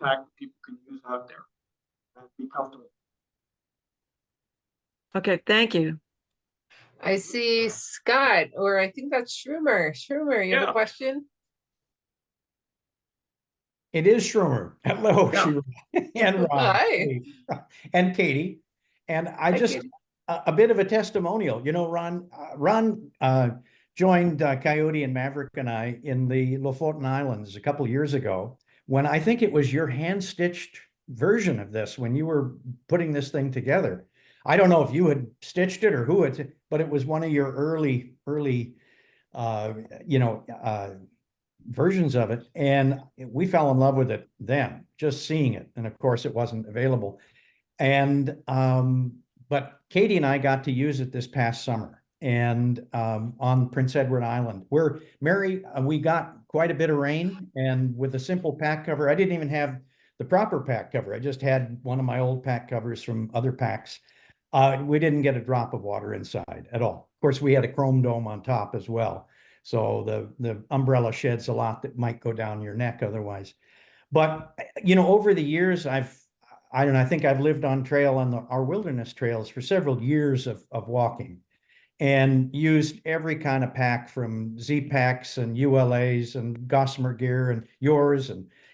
that people can use out there and be comfortable. okay, thank you. I see Scott, or I think that's Schumer. Schumer, you have a question? It is Schumer. Hello, Yeah. Schumer and Ron. Hi. And Katie. And I Hi, just Katie. a bit of a testimonial. Ron joined Coyote and Maverick and I in the Lofoten Islands a couple of years ago when I think it was your hand-stitched version of this when you were putting this thing together. I don't know if you had stitched it or who had, but it was one of your early versions of it, and we fell in love with it then, just seeing it. And of course, it wasn't available. And but Katie and I got to use it this past summer, and on Prince Edward Island. Where Mary, we got quite a bit of rain, and with a simple pack cover, I didn't even have the proper pack cover. I just had one of my old pack covers from other packs. We didn't get a drop of water inside at all. Of course, we had a chrome dome on top as well. So the umbrella sheds a lot that might go down your neck otherwise. But over the years, I don't know, I think I've lived on trail on our wilderness trails for several years of walking, and used every kind of pack, from Z packs and ULAs and Gossamer gear and yours,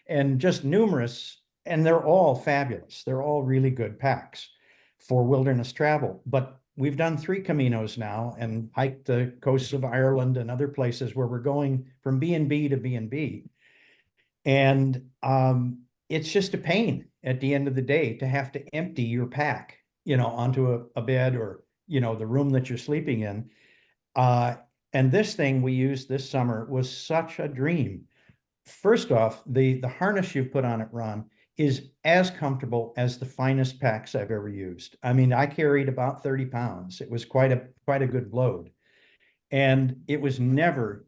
and just numerous, and they're all fabulous. They're all really good packs for wilderness travel. But we've done 3 Caminos now and hiked the coasts of Ireland and other places where we're going from B&B to B&B. And it's just a pain at the end of the day to have to empty your pack, onto a bed, or, the room that you're sleeping in. And this thing we used this summer was such a dream. First off, the harness you put on it, Ron, is as comfortable as the finest packs I've ever used. I mean, I carried about 30 pounds. It was quite a good load. And it was never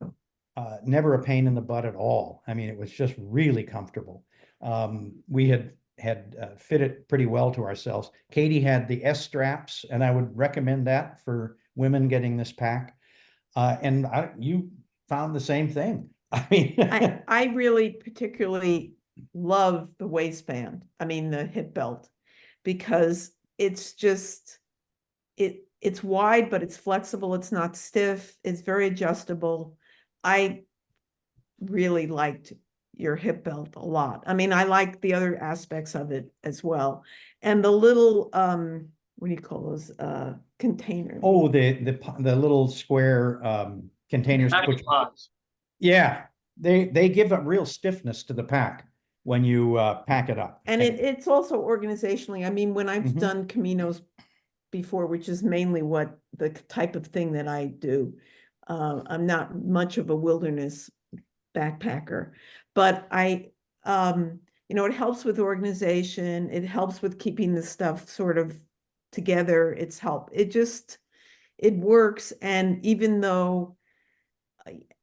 a pain in the butt at all. I mean, it was just really comfortable. We had fit it pretty well to ourselves. Katie had the S straps, and I would recommend that for women getting this pack. And you found the same thing. I mean, I really particularly love the waistband. I mean, the hip belt, because it's just, it's wide, but it's flexible. It's not stiff. It's very adjustable. I really liked your hip belt a lot. I mean, I like the other aspects of it as well. And the little, what do you call those, containers? oh, the little square containers to put. Pods. Yeah, they give a real stiffness to the pack when you pack it up. And it's also organizationally. I mean, when I've Mhm. done Caminos before, which is mainly what the type of thing that I do, I'm not much of a wilderness backpacker, but it helps with organization. It helps with keeping the stuff sort of together. It works. And even though,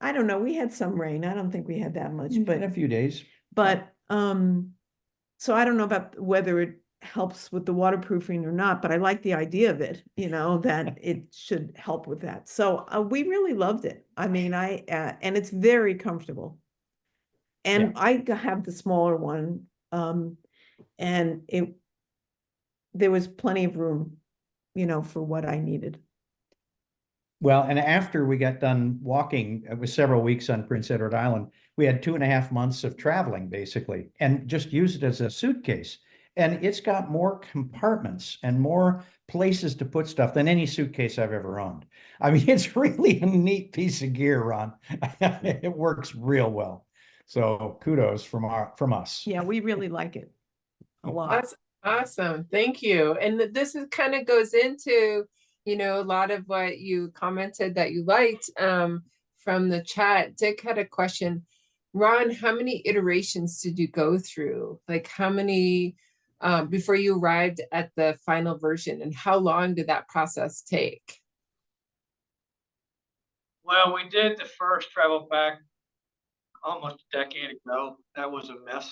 I don't know, we had some rain. I don't think we had that much, but in a few days. So I don't know about whether it helps with the waterproofing or not, but I like the idea of it, that it should help with that. So we really loved it. I mean, and it's very comfortable. And I have the smaller one, and there was plenty of room, for what I needed. Well, and after we got done walking, it was several weeks on Prince Edward Island. We had 2.5 months of traveling, basically, and just use it as a suitcase. And it's got more compartments and more places to put stuff than any suitcase I've ever owned. I mean, it's really a neat piece of gear, Ron. It works real well. So kudos from us. Yeah, we really like it a lot. That's awesome. Thank you. And this is kind of goes into, a lot of what you commented that you liked from the chat. Dick had a question. Ron, how many iterations did you go through? Like how many before you arrived at the final version, and how long did that process take? Well, we did the first travel pack almost a decade ago. That was a mess.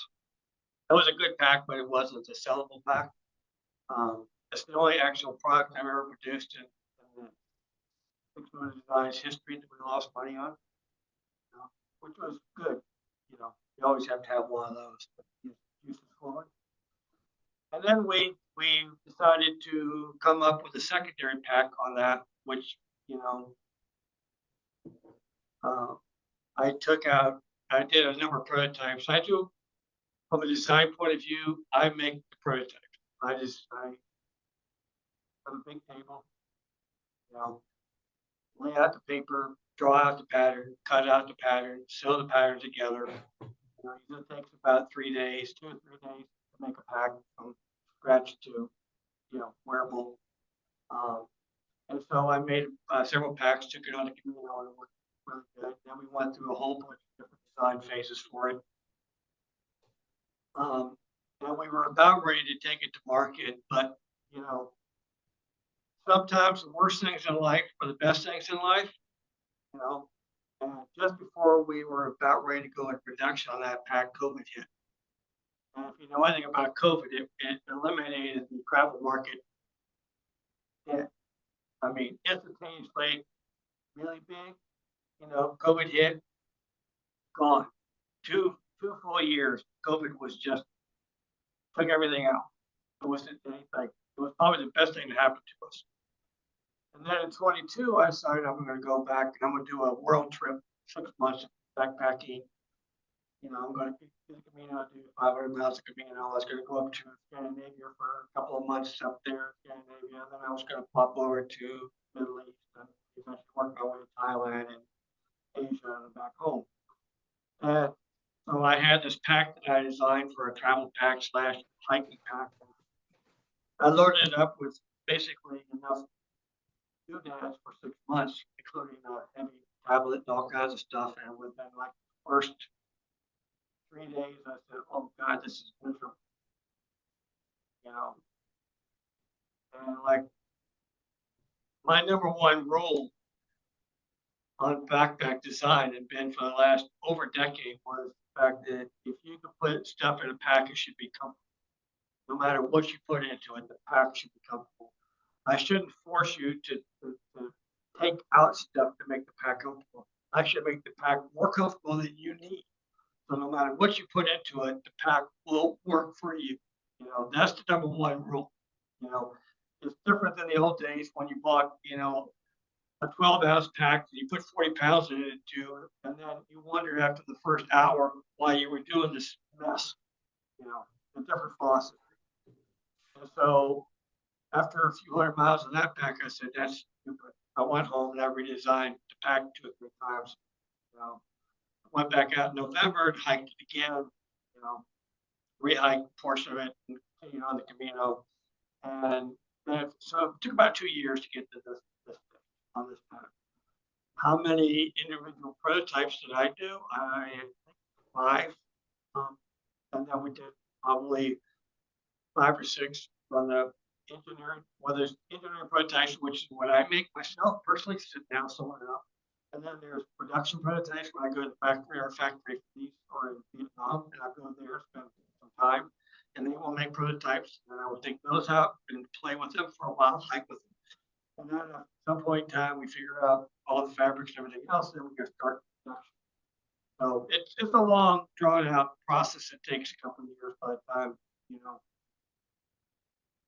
That was a good pack, but it wasn't a sellable pack. It's the only actual product I've ever produced in the Pixar Design's history that we lost money on, which was good. You always have to have one of those. And then we decided to come up with a secondary pack on that, which I did a number of prototypes. I do, from a design point of view, I make the prototype. I have a big table, lay out the paper, draw out the pattern, cut out the pattern, sew the pattern together. It takes about 3 days, 2 or 3 days to make a pack from scratch to, wearable. And so I made several packs, took it on the Camino, and it worked really good. Then we went through a whole bunch of different design phases for it. And we were about ready to take it to market, but sometimes the worst things in life are the best things in life, you know. And just before we were about ready to go into production on that pack, COVID hit. And if you know anything about COVID, it eliminated the travel market. Yeah, I mean, instantaneously, really big. You know, COVID hit, gone. Two full years, COVID was just took everything out. It wasn't anything. It was probably the best thing to happen to us. And then in 22, I decided I'm going to go back and I'm going to do a world trip, 6 months backpacking. You know, I'm going to do the Camino, do 500 miles of Camino. I was going to go up to Scandinavia for a couple of months up there, Scandinavia. And then I was going to pop over to Middle East and eventually work my way to Thailand and Asia and back home. And so I had this pack that I designed for a travel pack slash hiking pack. I loaded it up with basically enough doodads for 6 months, including a heavy tablet and all kinds of stuff. And within like the first 3 days, I said, "Oh God, this is miserable," you know. And like my number one rule on backpack design and been for the last over a decade was the fact that if you can put stuff in a pack, it should be comfortable. No matter what you put into it, the pack should be comfortable. I shouldn't force you to take out stuff to make the pack comfortable. I should make the pack more comfortable than you need. So no matter what you put into it, the pack will work for you. You know, that's the number one rule. You know, it's different than the old days when you bought, you know, a 12-ounce pack and you put 40 pounds in it too, and then you wonder after the first hour why you were doing this mess. You know, a different philosophy. And so after a few hundred miles of that pack, I said, that's stupid. I went home and I redesigned the pack 2 or 3 times. You know, went back out in November and hiked it again, you know, rehiked a portion of it and continued on the Camino. And then, so it took about 2 years to get to this on this pack. How many individual prototypes did I do? I think 5. And then we did probably 5 or 6 on the engineering, whether it's engineering prototypes, which is what I make myself personally, sit down someone else. And then there's production prototypes when I go to the factory or factory fees or in Vietnam, and I go there, spend some time, and they will make prototypes, and I will take those out and play with them for a while, hike with them. And then at some point in time, we figure out all the fabrics and everything else, and then we can start production. So it's a long, drawn out process. It takes a couple of years by the time, you know,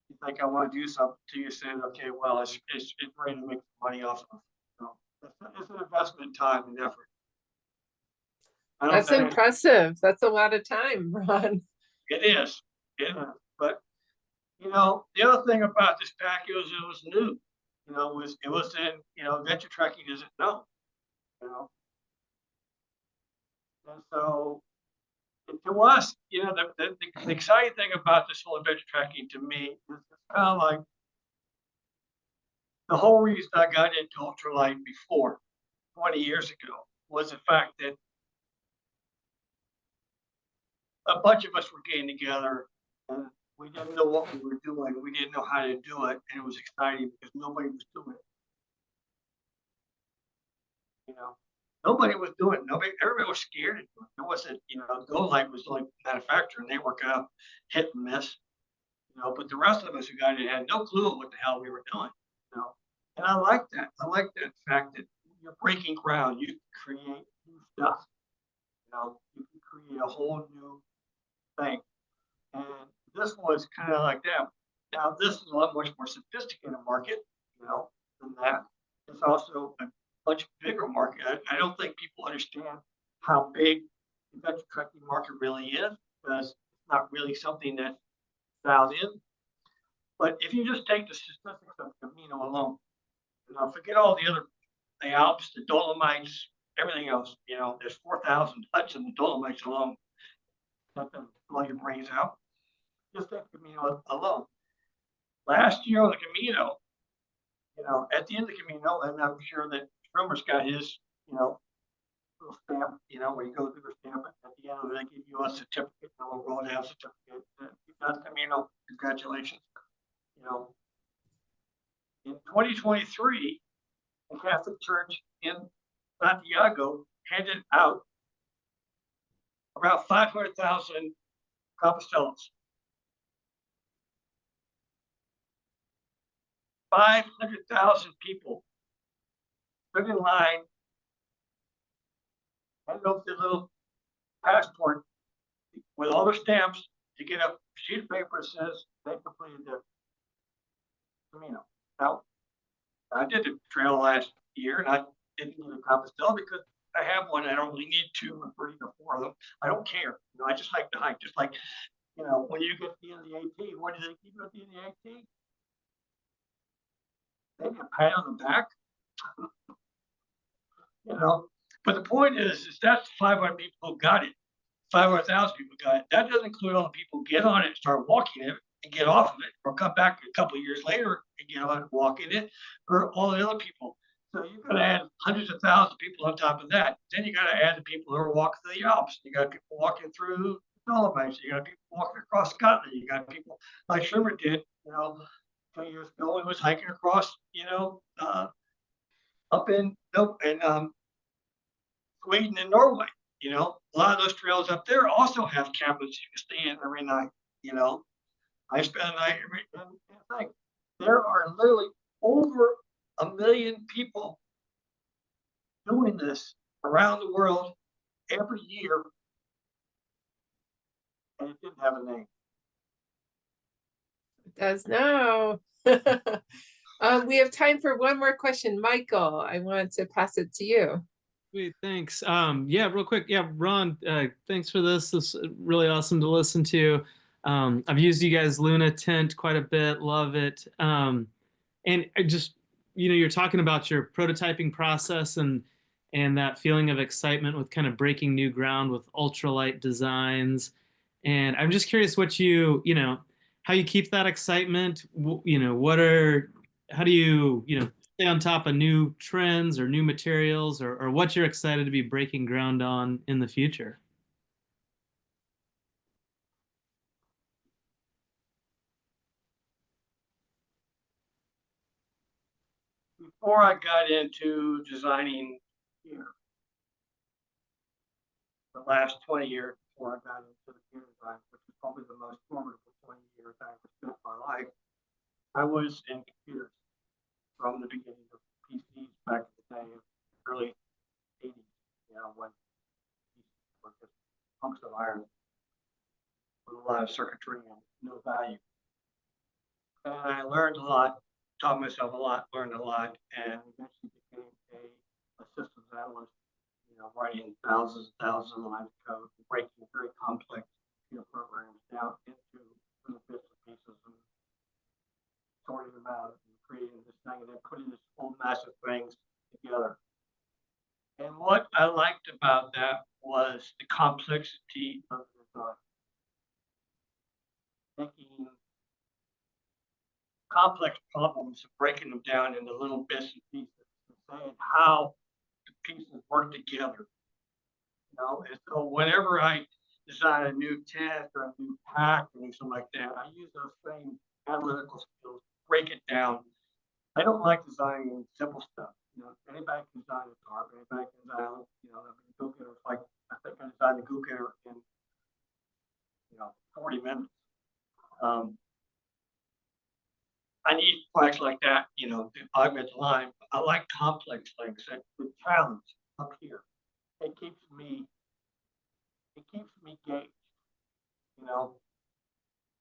you think I want to do something till you say, okay, well, it's ready to make money off of. You know, it's an investment in time and effort. That's impressive. That's a lot of time, Ron. It is. But you know, the other thing about this pack is it was new. You know, it was in, you know, adventure trekking isn't known. You know. And so to us, you know, the exciting thing about this whole adventure trekking to me is it's kind of like the whole reason I got into ultralight before 20 years ago was the fact that a bunch of us were getting together and we didn't know what we were doing. We didn't know how to do it. And it was exciting because nobody was doing it. You know, nobody was doing it. Everybody was scared to do it. It wasn't, you know, Go Light was like manufacturer and they were kind of hit and miss. You know, but the rest of us who got it had no clue what the hell we were doing. You know, and I like that. I like that fact that you're breaking ground. You create new stuff. You know, you can create a whole new thing. And this was kind of like that. Now, this is a lot much more sophisticated market, you know, than that. It's also a much bigger market. I don't think people understand how big the adventure trekking market really is because it's not really something that's dialed in. But if you just take the statistics of Camino alone, you know, forget all the Alps, the Dolomites, everything else. You know, there's 4,000 huts in the Dolomites alone. Let them blow your brains out. Just take Camino alone. Last year on the Camino, you know, at the end of the Camino, and I'm sure that Schwimmer's got his, you know, little stamp, you know, where you go through the stamp, at the end of it, they give you a certificate, a little roll down certificate. You've done Camino, congratulations. You know, In 2023, the Catholic Church in Santiago handed out around 500,000 Compostelas. 500,000 people stood in line, handed over their little passport with all their stamps to get a sheet of paper that says they completed their Camino. Now, I did the trail last year, and I didn't need a Compostela because I have one. I don't really need 2 or 3 or 4 of them. I don't care. I just like to hike. Just like, when you get to the end of the AT, what do they keep at the end of the AT? They get a pat on the back. But the point is that's 500 people who got it. 500,000 people got it. That doesn't include all the people who get on it, start walking it, and get off of it, or come back a couple of years later and get on walking it, or all the other people. So you've got to add hundreds of thousands of people on top of that. Then you got to add the people who are walking through the Alps. You got people walking through the Dolomites. You got people walking across Scotland. You got people like Schumer did, 2 years ago. He was hiking across, up in Sweden and Norway. A lot of those trails up there also have cabins you can stay in every night. I spend a night every night. There are literally over 1 million people doing this around the world every year, and it didn't have a name. It does now. We have time for one more question. Michael, I want to pass it to you. Sweet, thanks. Yeah, real quick. Yeah, Ron, thanks for this. This is really awesome to listen to. I've used you guys' Luna tent quite a bit. Love it. And I just, you're talking about your prototyping process and that feeling of excitement with kind of breaking new ground with ultralight designs. And I'm just curious what how you keep that excitement. How do you, stay on top of new trends or new materials or what you're excited to be breaking ground on in the future? Before I got into designing gear, the last 20 years before I got into the gear design, which is probably the most formative 20 years I ever spent in my life, I was in computers from the beginning of PCs back in the day, early 80s, when PCs were just hunks of iron with a lot of circuitry and no value. And I learned a lot, taught myself a lot, learned a lot, and eventually became a systems analyst, writing thousands and thousands of lines of code, breaking very complex programs down into little bits and pieces and sorting them out and creating this thing and then putting this whole massive things together. And what I liked about that was the complexity of the design. Taking complex problems and breaking them down into little bits and pieces and saying how the pieces work together. And so whenever I design a new tent or a new pack or something like that, I use those same analytical skills, break it down. I don't like designing simple stuff. Anybody can design a car, anybody can design, go-getter. Like I think I designed the go-getter in 40 minutes. I need products like that, to augment the line. I like complex things. That the challenge up here, it keeps me engaged.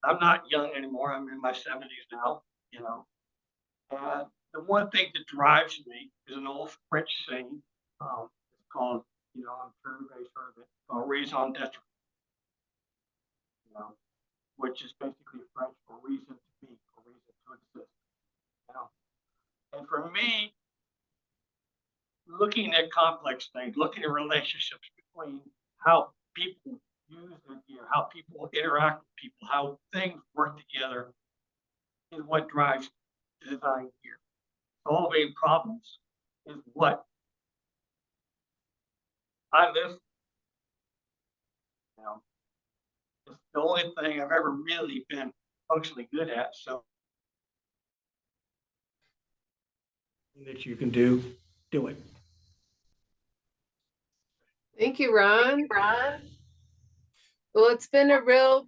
I'm not young anymore. I'm in my 70s now. And the one thing that drives me is an old French saying. It's called, I'm sure everybody's heard of it, called raison d'etre. Which is basically French for reason to be, or reason to exist. And for me, looking at complex things, looking at relationships between how people use their gear, how people interact with people, how things work together, is what drives design gear. Solving problems is what I live for. It's the only thing I've ever really been functionally good at. So that you can do it. Thank you, Ron. Well, it's been a real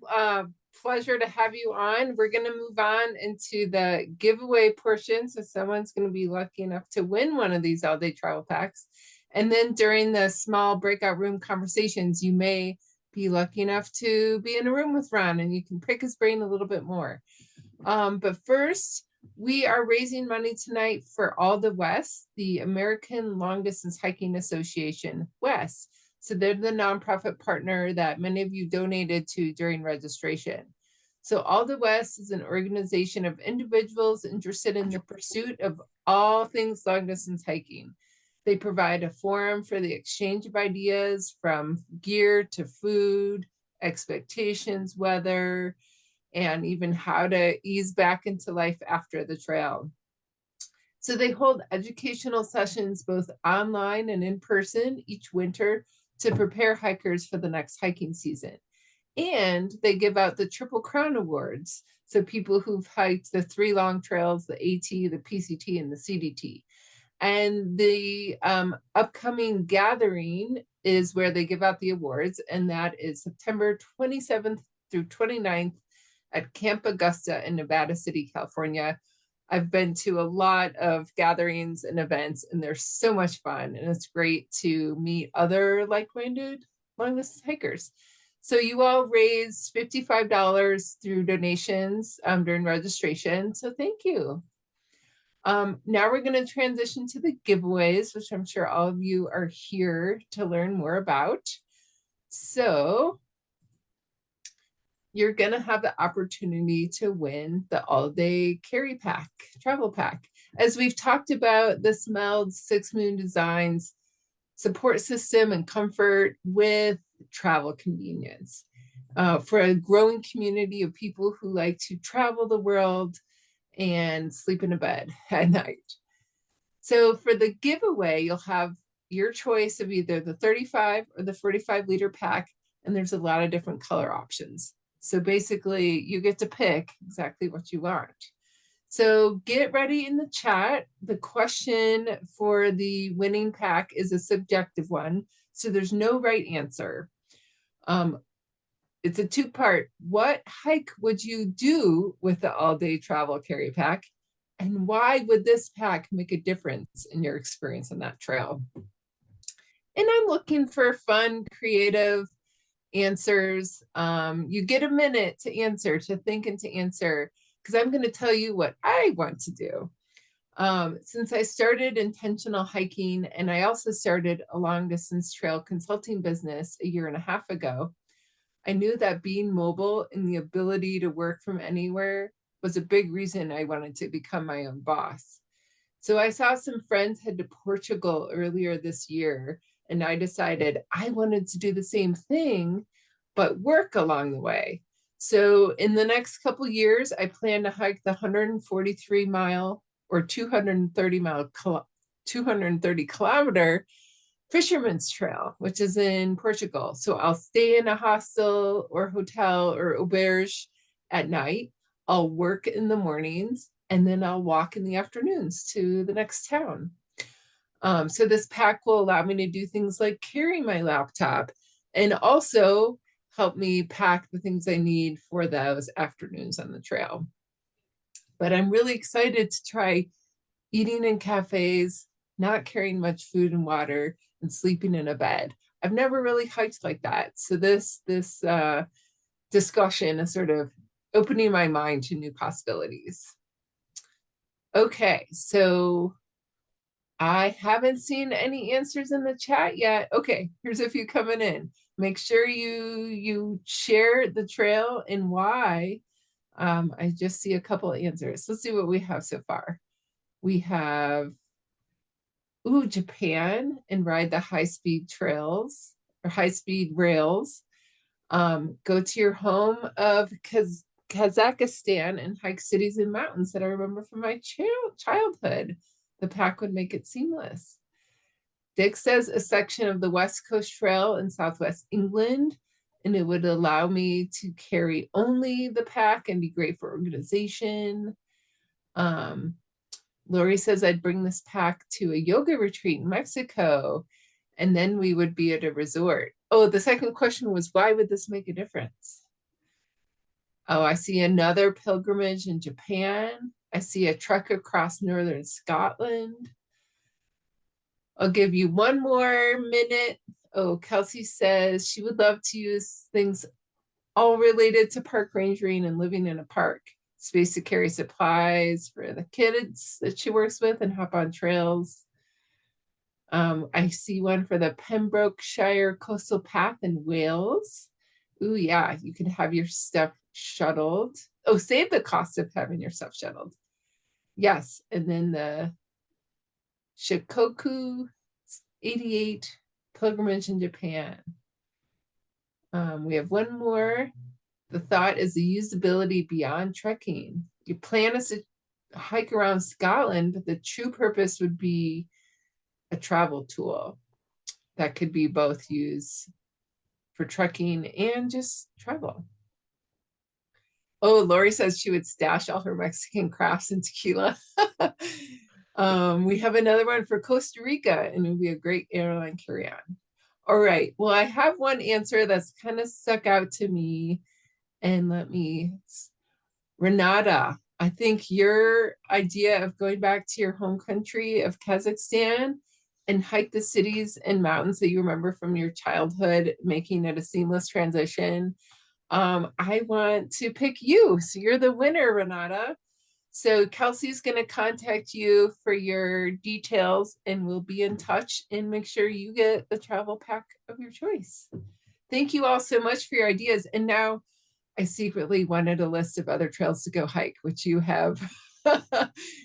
pleasure to have you on. We're going to move on into the giveaway portion. So someone's going to be lucky enough to win one of these all-day travel packs. And then during the small breakout room conversations, you may be lucky enough to be in a room with Ron and you can pick his brain a little bit more. But first, we are raising money tonight for All the West, the American Long Distance Hiking Association, WEST. So they're the nonprofit partner that many of you donated to during registration. So All the West is an organization of individuals interested in the pursuit of all things long distance hiking. They provide a forum for the exchange of ideas from gear to food, expectations, weather, and even how to ease back into life after the trail. So they hold educational sessions both online and in person each winter to prepare hikers for the next hiking season. And they give out the Triple Crown Awards. So people who've hiked the 3 long trails, the AT, the PCT, and the CDT. And the upcoming gathering is where they give out the awards. And that is September 27th through 29th at Camp Augusta in Nevada City, California. I've been to a lot of gatherings and events, and they're so much fun. And it's great to meet other like-minded long distance hikers. So you all raised $55 through donations during registration. So thank you. Now we're going to transition to the giveaways, which I'm sure all of you are here to learn more about. So you're going to have the opportunity to win the all-day carry pack, travel pack. As we've talked about, this melds 6 Moon Designs support system and comfort with travel convenience for a growing community of people who like to travel the world and sleep in a bed at night. So for the giveaway, you'll have your choice of either the 35 or the 45 liter pack, and there's a lot of different color options. So basically you get to pick exactly what you want. So get ready in the chat. The question for the winning pack is a subjective one. So there's no right answer. It's a 2-part. What hike would you do with the all-day travel carry pack? And why would this pack make a difference in your experience on that trail? And I'm looking for fun, creative answers. You get a minute to answer, to think and to answer, because I'm going to tell you what I want to do. Since I started intentional hiking, and I also started a long distance trail consulting business a 1.5 years ago, I knew that being mobile and the ability to work from anywhere was a big reason I wanted to become my own boss. So I saw some friends head to Portugal earlier this year, and I decided I wanted to do the same thing, but work along the way. So in the next couple of years, I plan to hike the 143 mile or 230 kilometer Fisherman's Trail, which is in Portugal. So I'll stay in a hostel or hotel or auberge at night. I'll work in the mornings, and then I'll walk in the afternoons to the next town. So this pack will allow me to do things like carry my laptop and also help me pack the things I need for those afternoons on the trail. But I'm really excited to try eating in cafes, not carrying much food and water, and sleeping in a bed. I've never really hiked like that. So this discussion is sort of opening my mind to new possibilities. Okay, so I haven't seen any answers in the chat yet. Okay, here's a few coming in. Make sure you share the trail and why. I just see a couple of answers. Let's see what we have so far. We have Japan and ride the high-speed trails or high-speed rails. Go to your home of Kazakhstan and hike cities and mountains that I remember from my childhood. The pack would make it seamless. Dick says a section of the West Coast Trail in Southwest England, and it would allow me to carry only the pack and be great for organization. Lori says I'd bring this pack to a yoga retreat in Mexico, and then we would be at a resort. Oh, the second question was, why would this make a difference? Oh, I see another pilgrimage in Japan. I see a trek across northern Scotland. I'll give you one more minute. Oh, Kelsey says she would love to use things all related to park rangering and living in a park. Space to carry supplies for the kids that she works with and hop on trails. I see one for the Pembrokeshire Coastal Path in Wales. Ooh, yeah, you can have your stuff shuttled. Oh, save the cost of having your stuff shuttled. Yes, and then the Shikoku 88 pilgrimage in Japan. We have one more. The thought is the usability beyond trekking. You plan as a hike around Scotland, but the true purpose would be a travel tool that could be both used for trekking and just travel. Oh, Lori says she would stash all her Mexican crafts in tequila. We have another one for Costa Rica, and it would be a great airline carry-on. All right, well, I have one answer that's kind of stuck out to me. And Renata, I think your idea of going back to your home country of Kazakhstan and hike the cities and mountains that you remember from your childhood, making it a seamless transition. I want to pick you. So you're the winner, Renata. So Kelsey's going to contact you for your details, and we'll be in touch and make sure you get the travel pack of your choice. Thank you all so much for your ideas. And now I secretly wanted a list of other trails to go hike, which you have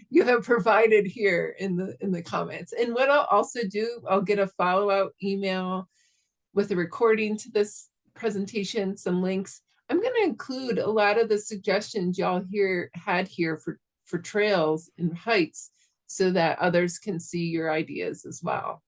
you have provided here in the comments. And what I'll also do, I'll get a follow-up email with a recording to this presentation, some links. I'm going to include a lot of the suggestions y'all had here for trails and hikes so that others can see your ideas as well.